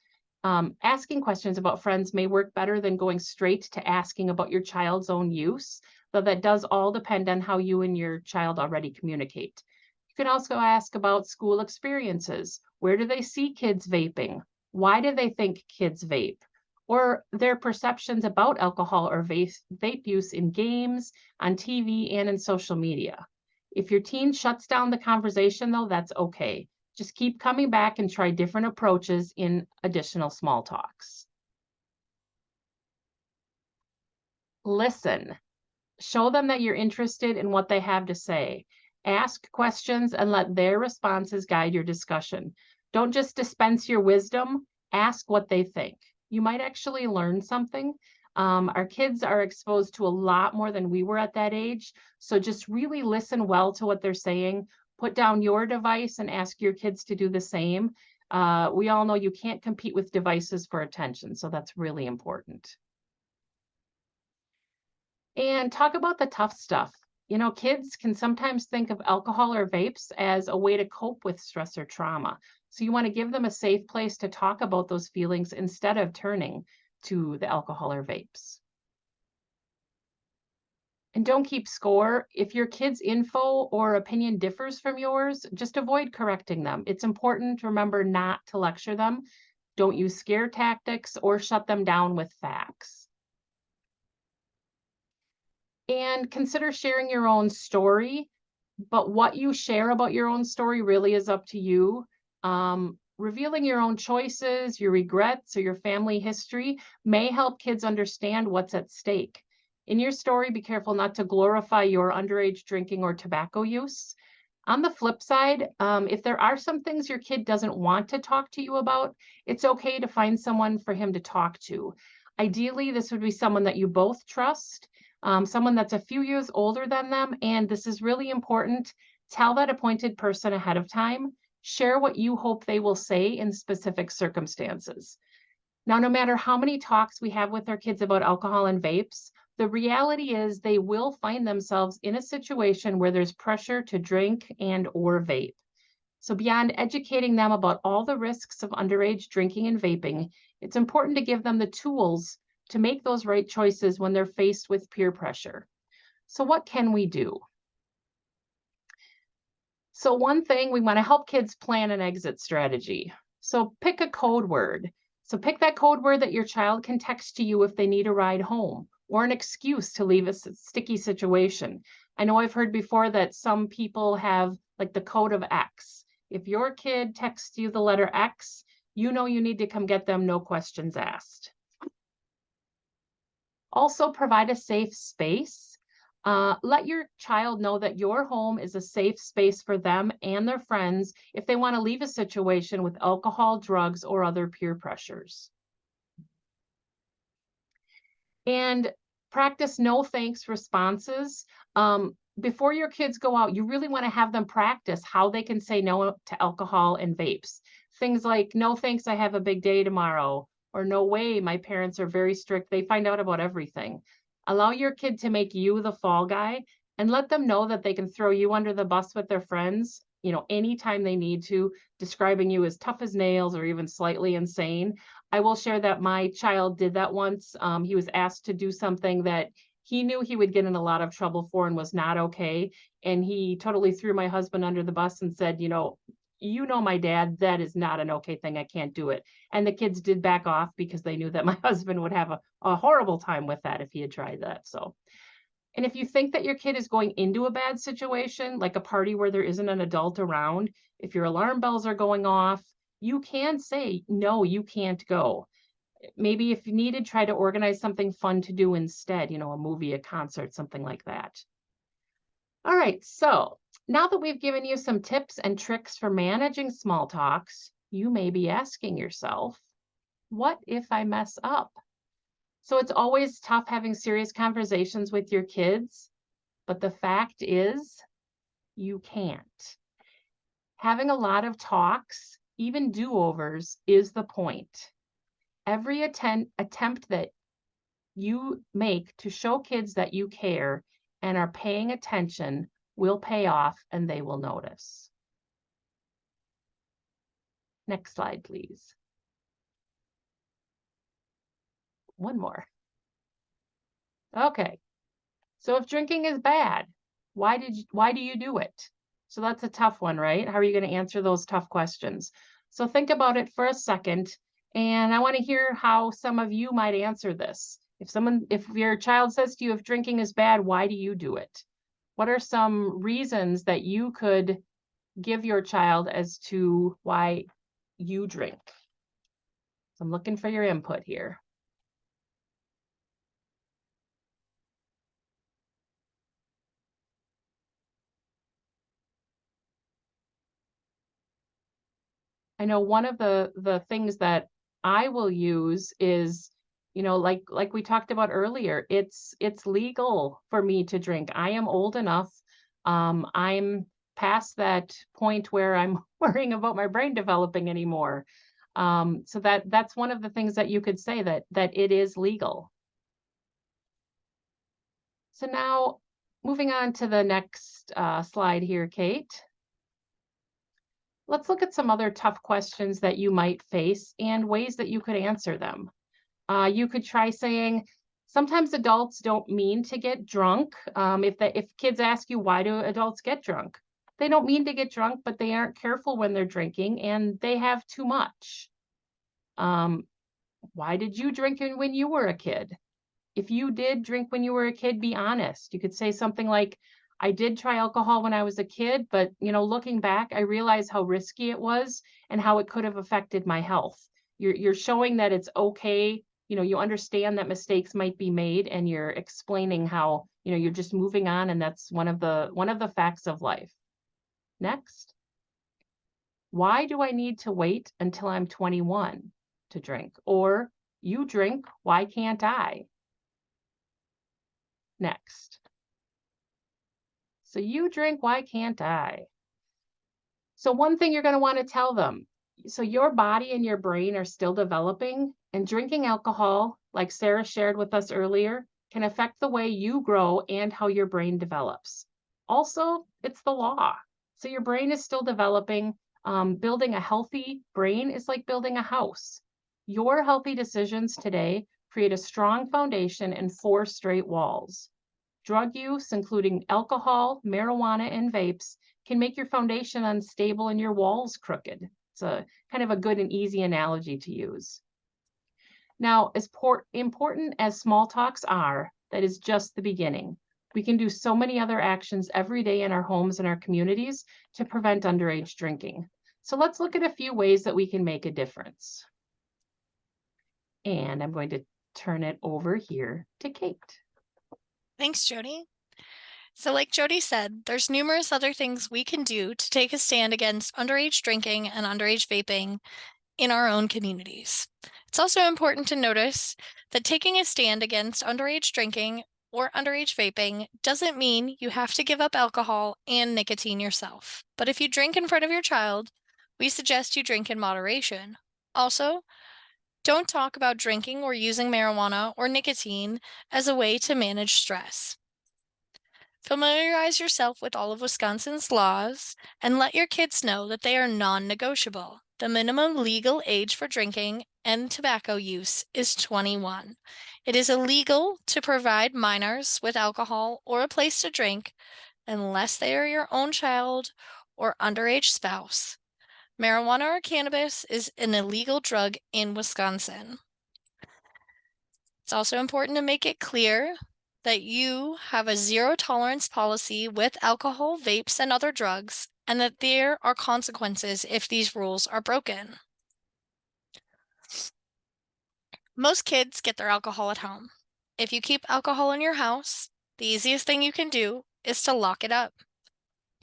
Asking questions about friends may work better than going straight to asking about your child's own use. So that does all depend on how you and your child already communicate. You can also ask about school experiences. Where do they see kids vaping? Why do they think kids vape? Or their perceptions about alcohol or vape use in games, on TV, and in social media. If your teen shuts down the conversation, though, that's okay. Just keep coming back and try different approaches in additional small talks. Listen. Show them that you're interested in what they have to say. Ask questions and let their responses guide your discussion. Don't just dispense your wisdom, ask what they think. You might actually learn something. Our kids are exposed to a lot more than we were at that age. So just really listen well to what they're saying. Put down your device and ask your kids to do the same. We all know you can't compete with devices for attention, so that's really important. And talk about the tough stuff. You know, kids can sometimes think of alcohol or vapes as a way to cope with stress or trauma. So you want to give them a safe place to talk about those feelings instead of turning to the alcohol or vapes. And don't keep score. If your kid's info or opinion differs from yours, just avoid correcting them. It's important to remember not to lecture them. Don't use scare tactics or shut them down with facts. And consider sharing your own story, but what you share about your own story really is up to you. Revealing your own choices, your regrets, or your family history may help kids understand what's at stake. In your story, be careful not to glorify your underage drinking or tobacco use. On the flip side, if there are some things your kid doesn't want to talk to you about, it's okay to find someone for him to talk to. Ideally, this would be someone that you both trust, someone that's a few years older than them, and this is really important. Tell that appointed person ahead of time. Share what you hope they will say in specific circumstances. Now, no matter how many talks we have with our kids about alcohol and vapes, the reality is they will find themselves in a situation where there's pressure to drink and or vape. So beyond educating them about all the risks of underage drinking and vaping, it's important to give them the tools to make those right choices when they're faced with peer pressure. So what can we do? So one thing, we want to help kids plan an exit strategy. So pick a code word. So pick that code word that your child can text to you if they need a ride home or an excuse to leave a sticky situation. I know I've heard before that some people have like the code of X. If your kid texts you the letter X, you know you need to come get them, no questions asked. Also, provide a safe space. Let your child know that your home is a safe space for them and their friends if they want to leave a situation with alcohol, drugs, or other peer pressures. And practice no thanks responses. Before your kids go out, you really want to have them practice how they can say no to alcohol and vapes. Things like, no thanks, I have a big day tomorrow, or no way, my parents are very strict. They find out about everything. Allow your kid to make you the fall guy and let them know that they can throw you under the bus with their friends, you know, anytime they need to, describing you as tough as nails or even slightly insane. I will share that my child did that once. He was asked to do something that he knew he would get in a lot of trouble for and was not okay. And he totally threw my husband under the bus and said, you know my dad, that is not an okay thing. I can't do it. And the kids did back off because they knew that my husband would have a horrible time with that if he had tried that. So, and if you think that your kid is going into a bad situation, like a party where there isn't an adult around, if your alarm bells are going off, you can say, no, you can't go. Maybe if needed, try to organize something fun to do instead, you know, a movie, a concert, something like that. All right, so now that we've given you some tips and tricks for managing small talks, you may be asking yourself, what if I mess up? So it's always tough having serious conversations with your kids, but the fact is, you can't. Having a lot of talks, even do-overs, is the point. Every attempt that you make to show kids that you care and are paying attention will pay off and they will notice. Next slide, please. One more. Okay. So if drinking is bad, why do you do it? So that's a tough one, right? How are you going to answer those tough questions? So think about it for a second, and I want to hear how some of you might answer this. If your child says to you, if drinking is bad, why do you do it? What are some reasons that you could give your child as to why you drink? So I'm looking for your input here. I know one of the things that I will use is, like we talked about earlier, it's legal for me to drink. I am old enough. I'm past that point where I'm worrying about my brain developing anymore. So that's one of the things that you could say, that it is legal. So now moving on to the next slide here, Kate. Let's look at some other tough questions that you might face and ways that you could answer them. You could try saying, sometimes adults don't mean to get drunk. If kids ask you, why do adults get drunk? They don't mean to get drunk, but they aren't careful when they're drinking and they have too much. Why did you drink when you were a kid? If you did drink when you were a kid, be honest. You could say something like, I did try alcohol when I was a kid, but looking back, I realized how risky it was and how it could have affected my health. You're showing that it's okay. You understand that mistakes might be made, and you're explaining how, you're just moving on, and that's one of the facts of life. Next. Why do I need to wait until I'm 21 to drink? Or, you drink, why can't I? Next. So you drink, why can't I? So one thing you're going to want to tell them, so your body and your brain are still developing, and drinking alcohol, like Sarah shared with us earlier, can affect the way you grow and how your brain develops. Also, it's the law. So your brain is still developing. Building a healthy brain is like building a house. Your healthy decisions today create a strong foundation and 4 straight walls. Drug use, including alcohol, marijuana, and vapes, can make your foundation unstable and your walls crooked. It's a kind of a good and easy analogy to use. Now, as important as small talks are, that is just the beginning. We can do so many other actions every day in our homes and our communities to prevent underage drinking. So let's look at a few ways that we can make a difference. And I'm going to turn it over here to Kate. Thanks, Jody. So like Jody said, there's numerous other things we can do to take a stand against underage drinking and underage vaping in our own communities. It's also important to notice that taking a stand against underage drinking or underage vaping doesn't mean you have to give up alcohol and nicotine yourself. But if you drink in front of your child, we suggest you drink in moderation. Also, don't talk about drinking or using marijuana or nicotine as a way to manage stress. Familiarize yourself with all of Wisconsin's laws and let your kids know that they are non-negotiable. The minimum legal age for drinking and tobacco use is 21. It is illegal to provide minors with alcohol or a place to drink unless they are your own child or underage spouse. Marijuana or cannabis is an illegal drug in Wisconsin. It's also important to make it clear that you have a zero tolerance policy with alcohol, vapes, and other drugs, and that there are consequences if these rules are broken. Most kids get their alcohol at home. If you keep alcohol in your house, the easiest thing you can do is to lock it up.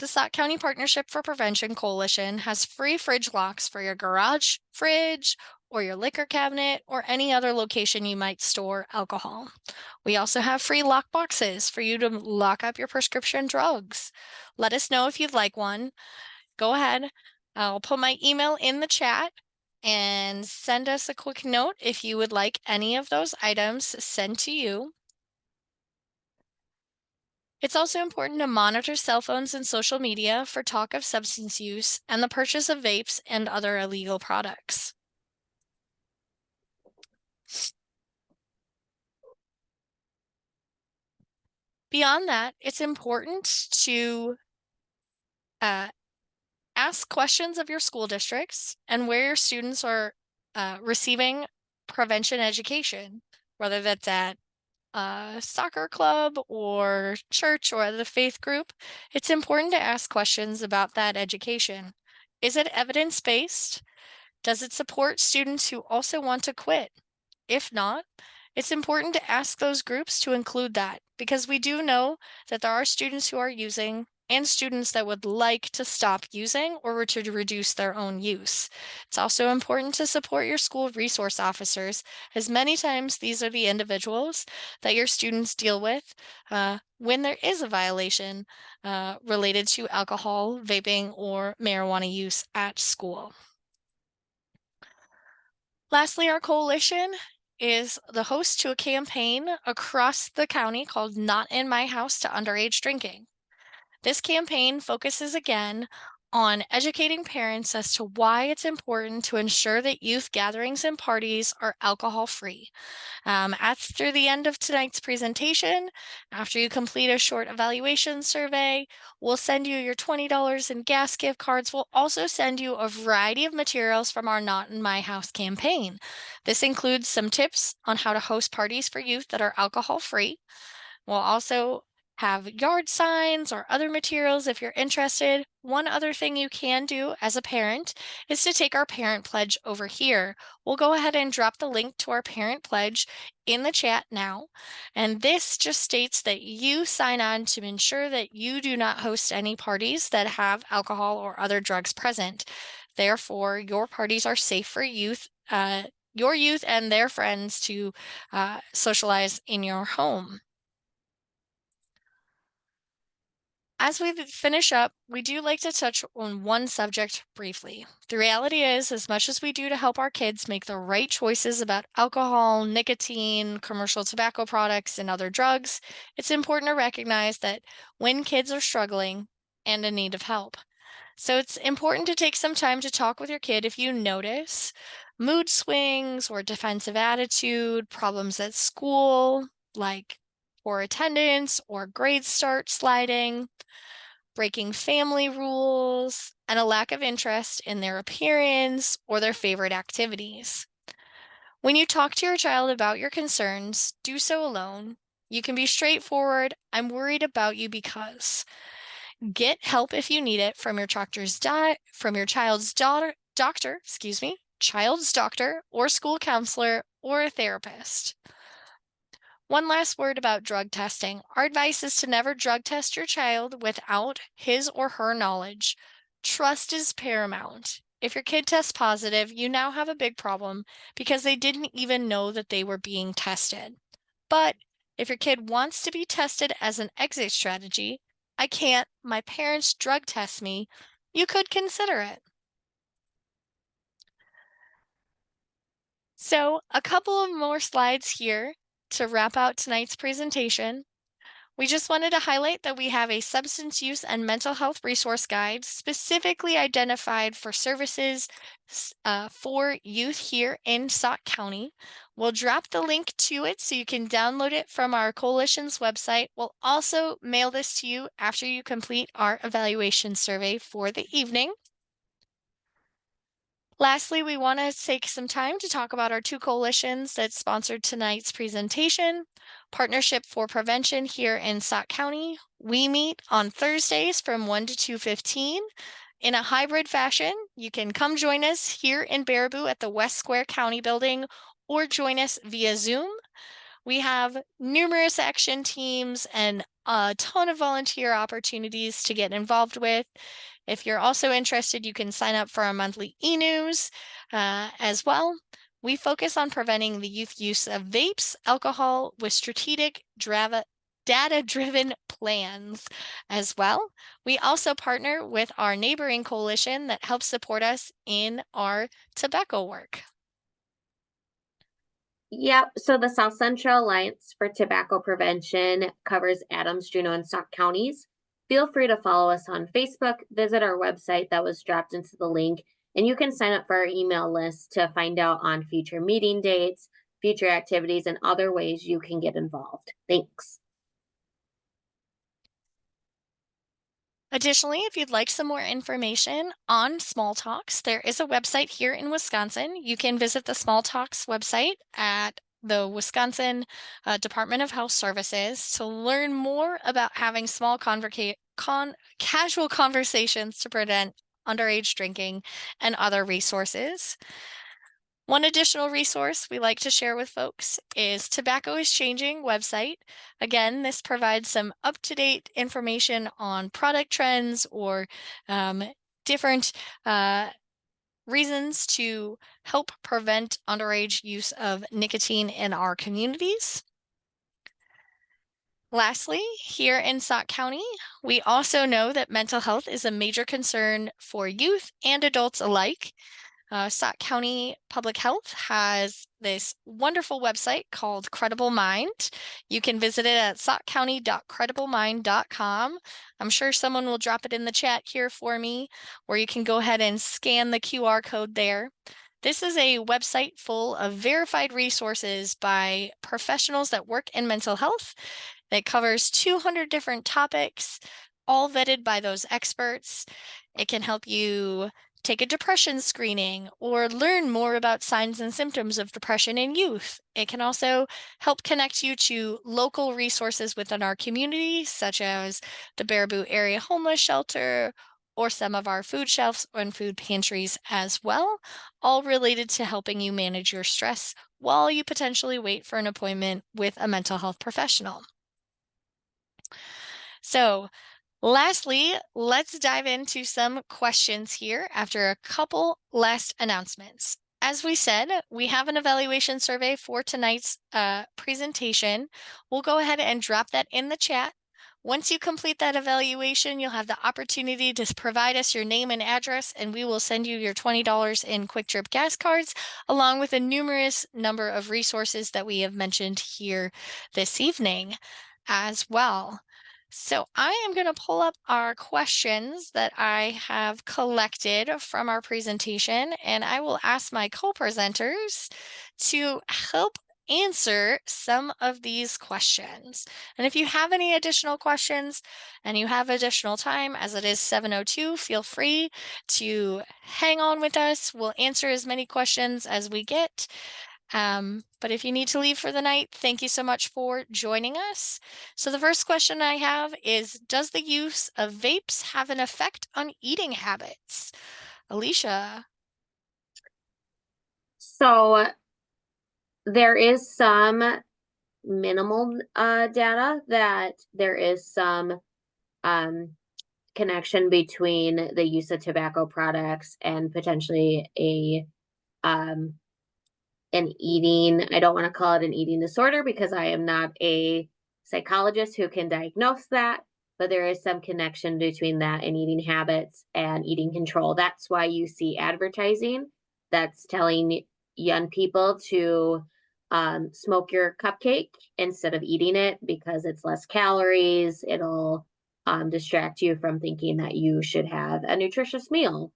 The Sauk County Partnership for Prevention Coalition has free fridge locks for your garage, fridge, or your liquor cabinet, or any other location you might store alcohol. We also have free lock boxes for you to lock up your prescription drugs. Let us know if you'd like one. Go ahead. I'll put my email in the chat and send us a quick note if you would like any of those items sent to you. It's also important to monitor cell phones and social media for talk of substance use and the purchase of vapes and other illegal products. Beyond that, it's important to ask questions of your school districts and where your students are receiving prevention education, whether that's at a soccer club or church or the faith group. It's important to ask questions about that education. Is it evidence-based? Does it support students who also want to quit? If not, it's important to ask those groups to include that, because we do know that there are students who are using and students that would like to stop using or to reduce their own use. It's also important to support your school resource officers, as many times these are the individuals that your students deal with when there is a violation related to alcohol, vaping, or marijuana use at school. Lastly, our coalition is the host to a campaign across the county called Not in My House to Underage Drinking. This campaign focuses again on educating parents as to why it's important to ensure that youth gatherings and parties are alcohol-free. After the end of tonight's presentation, after you complete a short evaluation survey, we'll send you your $20 in gas gift cards. We'll also send you a variety of materials from our Not in My House campaign. This includes some tips on how to host parties for youth that are alcohol-free. We'll also have yard signs or other materials if you're interested. One other thing you can do as a parent is to take our parent pledge over here. We'll go ahead and drop the link to our parent pledge in the chat now. And this just states that you sign on to ensure that you do not host any parties that have alcohol or other drugs present. Therefore, your parties are safe for your youth and their friends to socialize in your home. As we finish up, we do like to touch on one subject briefly. The reality is, as much as we do to help our kids make the right choices about alcohol, nicotine, commercial tobacco products, and other drugs, it's important to recognize that when kids are struggling and in need of help. So it's important to take some time to talk with your kid if you notice mood swings or defensive attitude, problems at school, like poor attendance or grades start sliding, breaking family rules, and a lack of interest in their appearance or their favorite activities. When you talk to your child about your concerns, do so alone. You can be straightforward. I'm worried about you because. Get help if you need it from your child's doctor or school counselor or a therapist. One last word about drug testing. Our advice is to never drug test your child without his or her knowledge. Trust is paramount. If your kid tests positive, you now have a big problem because they didn't even know that they were being tested. But if your kid wants to be tested as an exit strategy, I can't, my parents drug test me, you could consider it. So a couple of more slides here to wrap out tonight's presentation. We just wanted to highlight that we have a substance use and mental health resource guide specifically identified for services for youth here in Sauk County. We'll drop the link to it so you can download it from our coalition's website. We'll also mail this to you after you complete our evaluation survey for the evening. Lastly, we want to take some time to talk about our two coalitions that sponsored tonight's presentation. Partnership for Prevention here in Sauk County. We meet on Thursdays from 1 to 2:15 in a hybrid fashion. You can come join us here in Baraboo at the West Square County Building or join us via Zoom. We have numerous action teams and a ton of volunteer opportunities to get involved with. If you're also interested, you can sign up for our monthly e-news as well. We focus on preventing the youth use of vapes, alcohol with strategic data-driven plans as well. We also partner with our neighboring coalition that helps support us in our tobacco work. Yep, so the South Central Alliance for Tobacco Prevention covers Adams, Juneau, and Sauk counties. Feel free to follow us on Facebook, visit our website that was dropped into the link, and you can sign up for our email list to find out on future meeting dates, future activities, and other ways you can get involved. Thanks. Additionally, if you'd like some more information on Small Talks, there is a website here in Wisconsin. You can visit the Small Talks website at the Wisconsin Department of Health Services to learn more about having small casual conversations to prevent underage drinking and other resources. One additional resource we like to share with folks is Tobacco is Changing website. Again, this provides some up-to-date information on product trends or different reasons to help prevent underage use of nicotine in our communities. Lastly, here in Sauk County, we also know that mental health is a major concern for youth and adults alike. Sauk County Public Health has this wonderful website called Credible Mind. You can visit it at saukcounty.crediblemindcom. I'm sure someone will drop it in the chat here for me, or you can go ahead and scan the QR code there. This is a website full of verified resources by professionals that work in mental health that covers 200 different topics, all vetted by those experts. It can help you take a depression screening or learn more about signs and symptoms of depression in youth. It can also help connect you to local resources within our community, such as the Baraboo Area Homeless Shelter or some of our food shelves and food pantries as well, all related to helping you manage your stress while you potentially wait for an appointment with a mental health professional. So, lastly, let's dive into some questions here after a couple last announcements. As we said, we have an evaluation survey for tonight's presentation. We'll go ahead and drop that in the chat. Once you complete that evaluation, you'll have the opportunity to provide us your name and address, and we will send you your $20 in Quick Trip gas cards, along with a numerous number of resources that we have mentioned here this evening as well. So I am going to pull up our questions that I have collected from our presentation, and I will ask my co-presenters to help answer some of these questions. And if you have any additional questions and you have additional time, as it is 7:02, feel free to hang on with us. We'll answer as many questions as we get. But if you need to leave for the night, thank you so much for joining us. So the first question I have is, does the use of vapes have an effect on eating habits? Alicia. So there is some minimal data that there is some connection between the use of tobacco products and potentially an eating, I don't want to call it an eating disorder because I am not a psychologist who can diagnose that, but there is some connection between that and eating habits and eating control. That's why you see advertising that's telling young people to smoke your cupcake instead of eating it because it's less calories. It'll distract you from thinking that you should have a nutritious meal.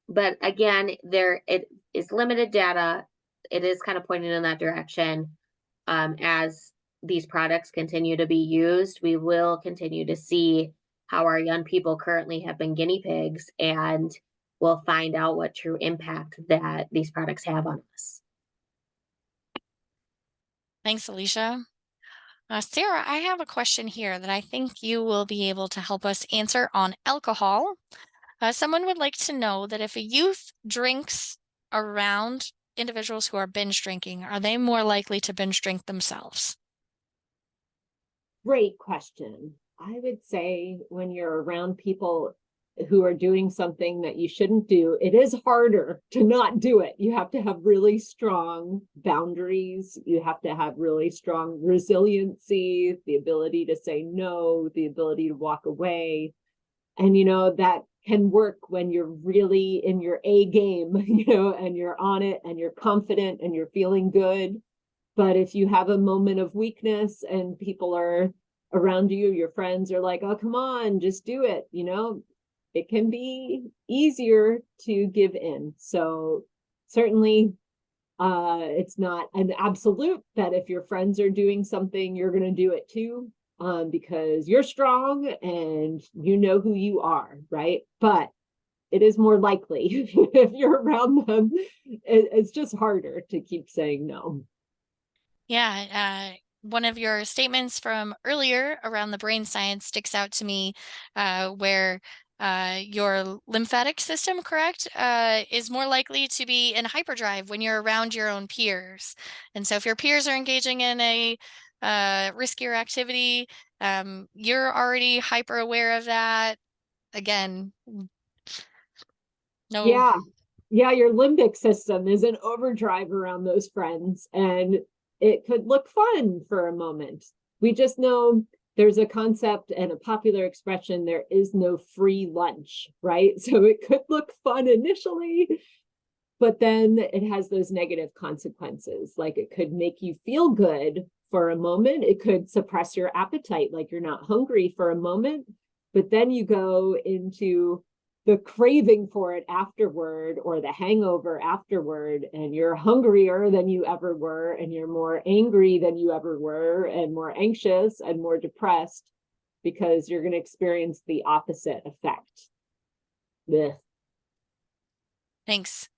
But again, it is limited data. It is kind of pointing in that direction. As these products continue to be used, we will continue to see how our young people currently have been guinea pigs, and we'll find out what true impact that these products have on us. Thanks, Alicia. Sarah, I have a question here that I think you will be able to help us answer on alcohol. Someone would like to know that if a youth drinks around individuals who are binge drinking, are they more likely to binge drink themselves? Great question. I would say when you're around people who are doing something that you shouldn't do, it is harder to not do it. You have to have really strong boundaries. You have to have really strong resiliency, the ability to say no, the ability to walk away. And, that can work when you're really in your A game, and you're on it and you're confident and you're feeling good. But if you have a moment of weakness and people are around you, your friends are like, oh, come on, just do it. It can be easier to give in. So certainly it's not an absolute that if your friends are doing something, you're going to do it too. because you're strong and you know who you are, right? But it is more likely if you're around them, it's just harder to keep saying no. Yeah, one of your statements from earlier around the brain science sticks out to me, where your lymphatic system, correct, is more likely to be in hyperdrive when you're around your own peers. And so if your peers are engaging in a riskier activity, you're already hyper aware of that. Again, no. Yeah. Yeah, your limbic system is in overdrive around those friends, and it could look fun for a moment. We just know there's a concept and a popular expression, there is no free lunch, right? So it could look fun initially, but then it has those negative consequences. Like it could make you feel good for a moment. It could suppress your appetite, like you're not hungry for a moment, but then you go into the craving for it afterward, or the hangover afterward, and you're hungrier than you ever were, and you're more angry than you ever were, and more anxious and more depressed, because you're going to experience the opposite effect. Blech. Thanks.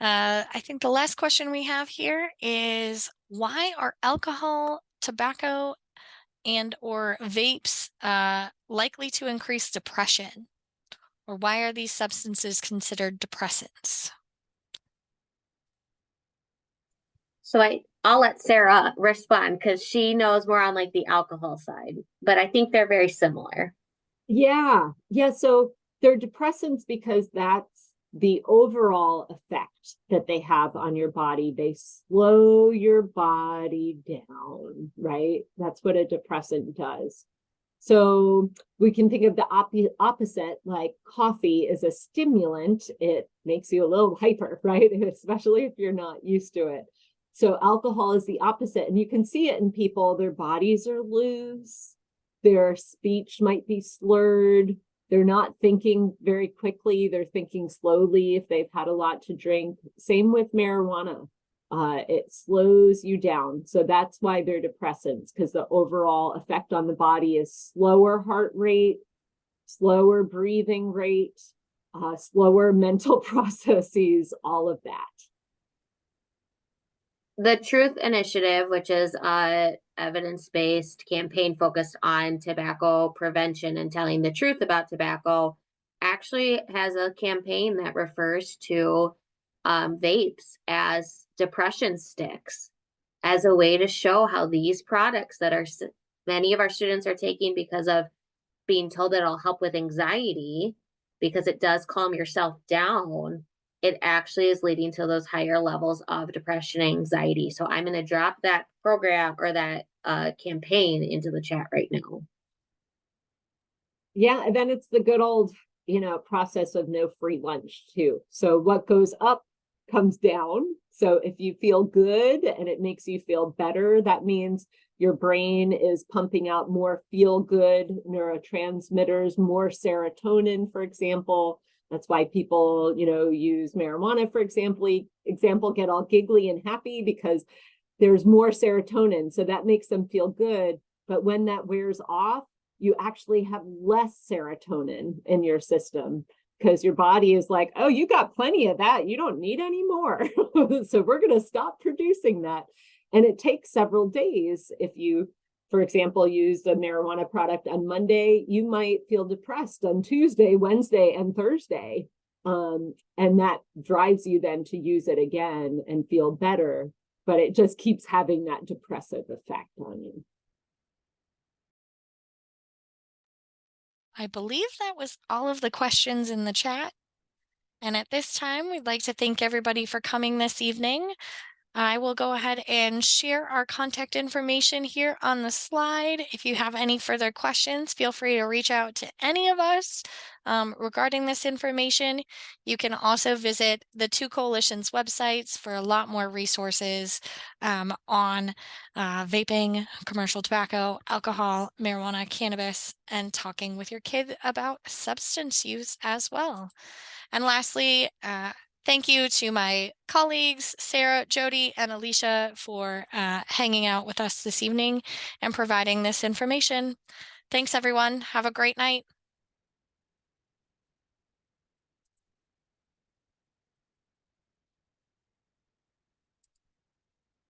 I think the last question we have here is, why are alcohol, tobacco, and or vapes likely to increase depression? Or why are these substances considered depressants? So I'll let Sarah respond because she knows more on like the alcohol side, but I think they're very similar. Yeah. Yeah. So they're depressants because that's the overall effect that they have on your body. They slow your body down, right? That's what a depressant does. So we can think of the opposite, like coffee is a stimulant. It makes you a little hyper, right? Especially if you're not used to it. So alcohol is the opposite. And you can see it in people, their bodies are loose, their speech might be slurred, they're not thinking very quickly, they're thinking slowly if they've had a lot to drink. Same with marijuana. It slows you down. So that's why they're depressants, because the overall effect on the body is slower heart rate, slower breathing rate, slower mental processes, all of that. The Truth Initiative, which is a evidence-based campaign focused on tobacco prevention and telling the truth about tobacco, actually has a campaign that refers to vapes as depression sticks, as a way to show how these products that are many of our students are taking because of being told that it'll help with anxiety, because it does calm yourself down, it actually is leading to those higher levels of depression and anxiety. So I'm going to drop that program or that campaign into the chat right now. Yeah, and then it's the good old, process of no free lunch too. So what goes up comes down. So if you feel good and it makes you feel better, that means your brain is pumping out more feel good neurotransmitters, more serotonin, for example. That's why people, use marijuana, for example, get all giggly and happy because there's more serotonin. So that makes them feel good. But when that wears off, you actually have less serotonin in your system, because your body is like, oh, you got plenty of that. You don't need any more. So we're going to stop producing that. And it takes several days. If you, for example, used a marijuana product on Monday, you might feel depressed on Tuesday, Wednesday, and Thursday. And that drives you then to use it again and feel better. But it just keeps having that depressive effect on you. I believe that was all of the questions in the chat. And at this time, we'd like to thank everybody for coming this evening. I will go ahead and share our contact information here on the slide. If you have any further questions, feel free to reach out to any of us regarding this information. You can also visit the two coalitions' websites for a lot more resources on vaping, commercial tobacco, alcohol, marijuana, cannabis, and talking with your kid about substance use as well. And lastly, Thank you to my colleagues, Sarah, Jody, and Alicia, for hanging out with us this evening and providing this information. Thanks, everyone. Have a great night.